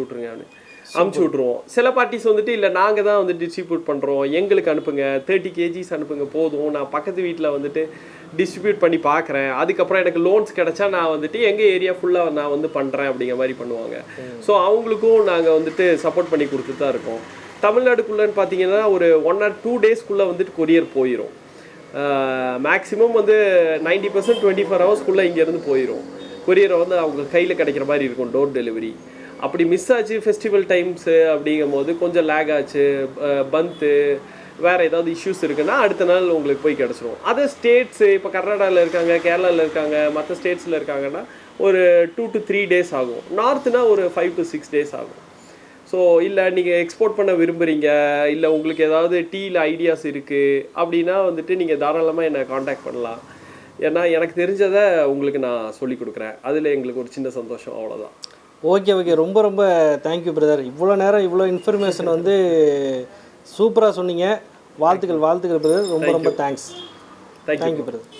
விட்ருவோம். சில பார்ட்டிஸ் வந்துட்டு இல்லை நாங்கள் தான் வந்து டிஸ்ட்ரிபியூட் பண்ணுறோம், எங்களுக்கு அனுப்புங்க, 30 kgs அனுப்புங்க போதும், நான் பக்கத்து வீட்டில் வந்துட்டு டிஸ்ட்ரிபியூட் பண்ணி பார்க்குறேன், அதுக்கப்புறம் எனக்கு லோன்ஸ் கிடச்சா நான் வந்துட்டு எங்கள் ஏரியா ஃபுல்லாக நான் வந்து பண்ணுறேன் அப்படிங்கிற மாதிரி பண்ணுவாங்க. ஸோ அவங்களுக்கும் நாங்கள் வந்துட்டு சப்போர்ட் பண்ணி கொடுத்துட்டு தான் இருக்கோம். தமிழ்நாடுக்குள்ளேன்னு பார்த்தீங்கன்னா ஒரு 1 or 2 daysக்குள்ளே வந்துட்டு கொரியர் போயிடும். மேக்ஸிமம் வந்து 90% 24 hours இங்கேருந்து போயிடும். கொரியரை வந்து அவங்க கையில் கிடைக்கிற மாதிரி இருக்கும் டோர் டெலிவரி. அப்படி மிஸ் ஆச்சு ஃபெஸ்டிவல் டைம்ஸு அப்படிங்கும் போது கொஞ்சம் லேக் ஆச்சு, பந்த்து வேறு ஏதாவது இஷ்யூஸ் இருக்குன்னா அடுத்த நாள் உங்களுக்கு போய் கிடச்சிரும். அதர் ஸ்டேட்ஸு இப்போ கர்நாடகாவில் இருக்காங்க, கேரளாவில் இருக்காங்க, மற்ற ஸ்டேட்ஸில் இருக்காங்கன்னா ஒரு 2 to 3 days ஆகும். நார்த்துனா ஒரு 5 to 6 days ஆகும். ஸோ இல்லை நீங்கள் எக்ஸ்போர்ட் பண்ண விரும்புகிறீங்க, இல்லை உங்களுக்கு ஏதாவது டீயில் ஐடியாஸ் இருக்குது அப்படின்னா வந்துட்டு நீங்கள் தாராளமாக என்னை காண்டாக்ட் பண்ணலாம். ஏன்னா எனக்கு தெரிஞ்சதை உங்களுக்கு நான் சொல்லி கொடுக்குறேன், அதில் எங்களுக்கு ஒரு சின்ன சந்தோஷம், அவ்வளோதான். ஓகே ஓகே, ரொம்ப ரொம்ப தேங்க்யூ பிரதர். இவ்வளோ நேரம் இவ்வளோ இன்ஃபர்மேஷன் வந்து சூப்பராக சொன்னீங்க. வாழ்த்துக்கள் பிரதர், ரொம்ப ரொம்ப தேங்க்ஸ். Thank you brother.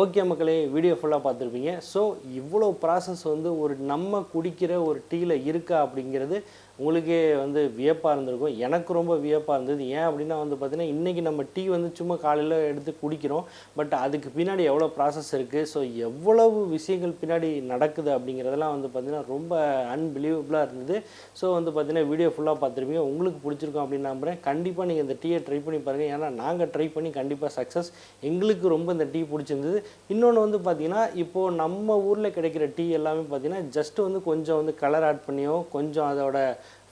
ஓகே மக்களே, வீடியோ ஃபுல்லாக பார்த்துருப்பீங்க. ஸோ இவ்வளோ ப்ராசஸ் வந்து ஒரு நம்ம குடிக்கிற ஒரு டீயில் இருக்கா அப்படிங்கிறது உங்களுக்கே வந்து வியப்பாக இருந்திருக்கும். எனக்கு ரொம்ப வியப்பாக இருந்தது. ஏன் அப்படின்னா வந்து பார்த்திங்கன்னா இன்றைக்கி நம்ம டீ வந்து சும்மா காலையில் எடுத்து குடிக்கிறோம், பட் அதுக்கு பின்னாடி எவ்வளோ ப்ராசஸ் இருக்குது, ஸோ எவ்வளவு விஷயங்கள் பின்னாடி நடக்குது அப்படிங்கிறதெல்லாம் வந்து பார்த்திங்கன்னா ரொம்ப அன்பிலீவபிளாக இருந்தது. ஸோ வந்து பார்த்திங்கன்னா வீடியோ ஃபுல்லாக பார்த்துருப்பீங்க, உங்களுக்கு பிடிச்சிருக்கும் அப்படின்னு நம்புகிறேன். கண்டிப்பாக நீங்கள் இந்த டீயை ட்ரை பண்ணி பாருங்கள். ஏன்னா நாங்கள் ட்ரை பண்ணி கண்டிப்பாக சக்ஸஸ், எங்களுக்கு ரொம்ப இந்த டீ பிடிச்சிருந்தது. இன்னொன்று வந்து பார்த்திங்கன்னா இப்போது நம்ம ஊரில் கிடைக்கிற டீ எல்லாமே பார்த்திங்கன்னா ஜஸ்ட்டு வந்து கொஞ்சம் வந்து கலர் ஆட் பண்ணியோ கொஞ்சம் அதோட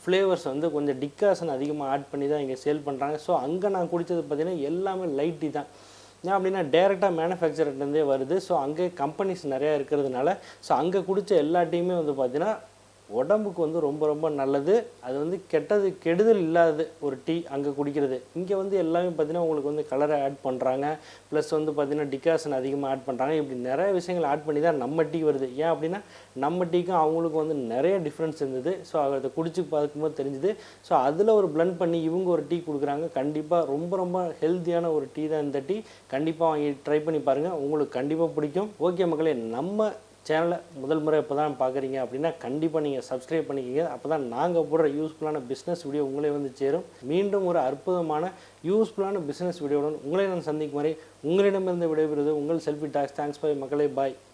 ஃப்ளேவர்ஸ் வந்து கொஞ்சம் டிக்காசன் அதிகமாக ஆட் பண்ணி தான் இங்கே சேல் பண்ணுறாங்க. ஸோ அங்கே நான் குடித்தது பார்த்திங்கன்னா எல்லாமே லைட் டீ தான். ஏன் அப்படின்னா டேரெக்டாக மேனுஃபேக்சர்லேருந்தே வருது. ஸோ அங்கே கம்பெனிஸ் நிறையா இருக்கிறதுனால ஸோ அங்கே குடித்த எல்லா டீயுமே வந்து பார்த்திங்கன்னா உடம்புக்கு வந்து ரொம்ப ரொம்ப நல்லது. அது வந்து கெடுதல் இல்லாதது ஒரு டீ அங்கே குடிக்கிறது. இங்கே வந்து எல்லாமே பார்த்திங்கன்னா உங்களுக்கு வந்து கலரை ஆட் பண்ணுறாங்க, ப்ளஸ் வந்து பார்த்திங்கன்னா டிகாசன் அதிகமாக ஆட் பண்ணுறாங்க. இப்படி நிறைய விஷயங்கள் ஆட் பண்ணி தான் நம்ம டீ வருது. ஏன் அப்படின்னா நம்ம டீக்கும் அவங்களுக்கும் வந்து நிறைய டிஃப்ரென்ஸ் இருந்தது. ஸோ அதை குடிச்சு பார்க்கும்போது தெரிஞ்சுது. ஸோ அதில் ஒரு பிளண்ட் பண்ணி இவங்க ஒரு டீ கொடுக்குறாங்க. கண்டிப்பாக ரொம்ப ரொம்ப ஹெல்த்தியான ஒரு டீ தான் இந்த டீ. கண்டிப்பாக வாங்கி ட்ரை பண்ணி பாருங்கள், உங்களுக்கு கண்டிப்பாக பிடிக்கும். ஓகே மக்களே, நம்ம சேனலை முதல் முறை இப்போ தான் பார்க்குறீங்க அப்படின்னா கண்டிப்பாக நீங்கள் சப்ஸ்கிரைப் பண்ணிக்கிங்க. அப்போ தான் நாங்கள் போடுற யூஸ்ஃபுல்லான பிஸ்னஸ் வீடியோ உங்களே வந்து சேரும். மீண்டும் ஒரு அற்புதமான யூஸ்ஃபுல்லான பிஸ்னஸ் வீடியோவுடன் உங்களை நான் சந்திக்கும் வரை உங்களிடமிருந்து விடைபெறுவது உங்கள் செல்ஃபி டாக்ஸ். தேங்க்ஸ் பை மக்களே, பாய்.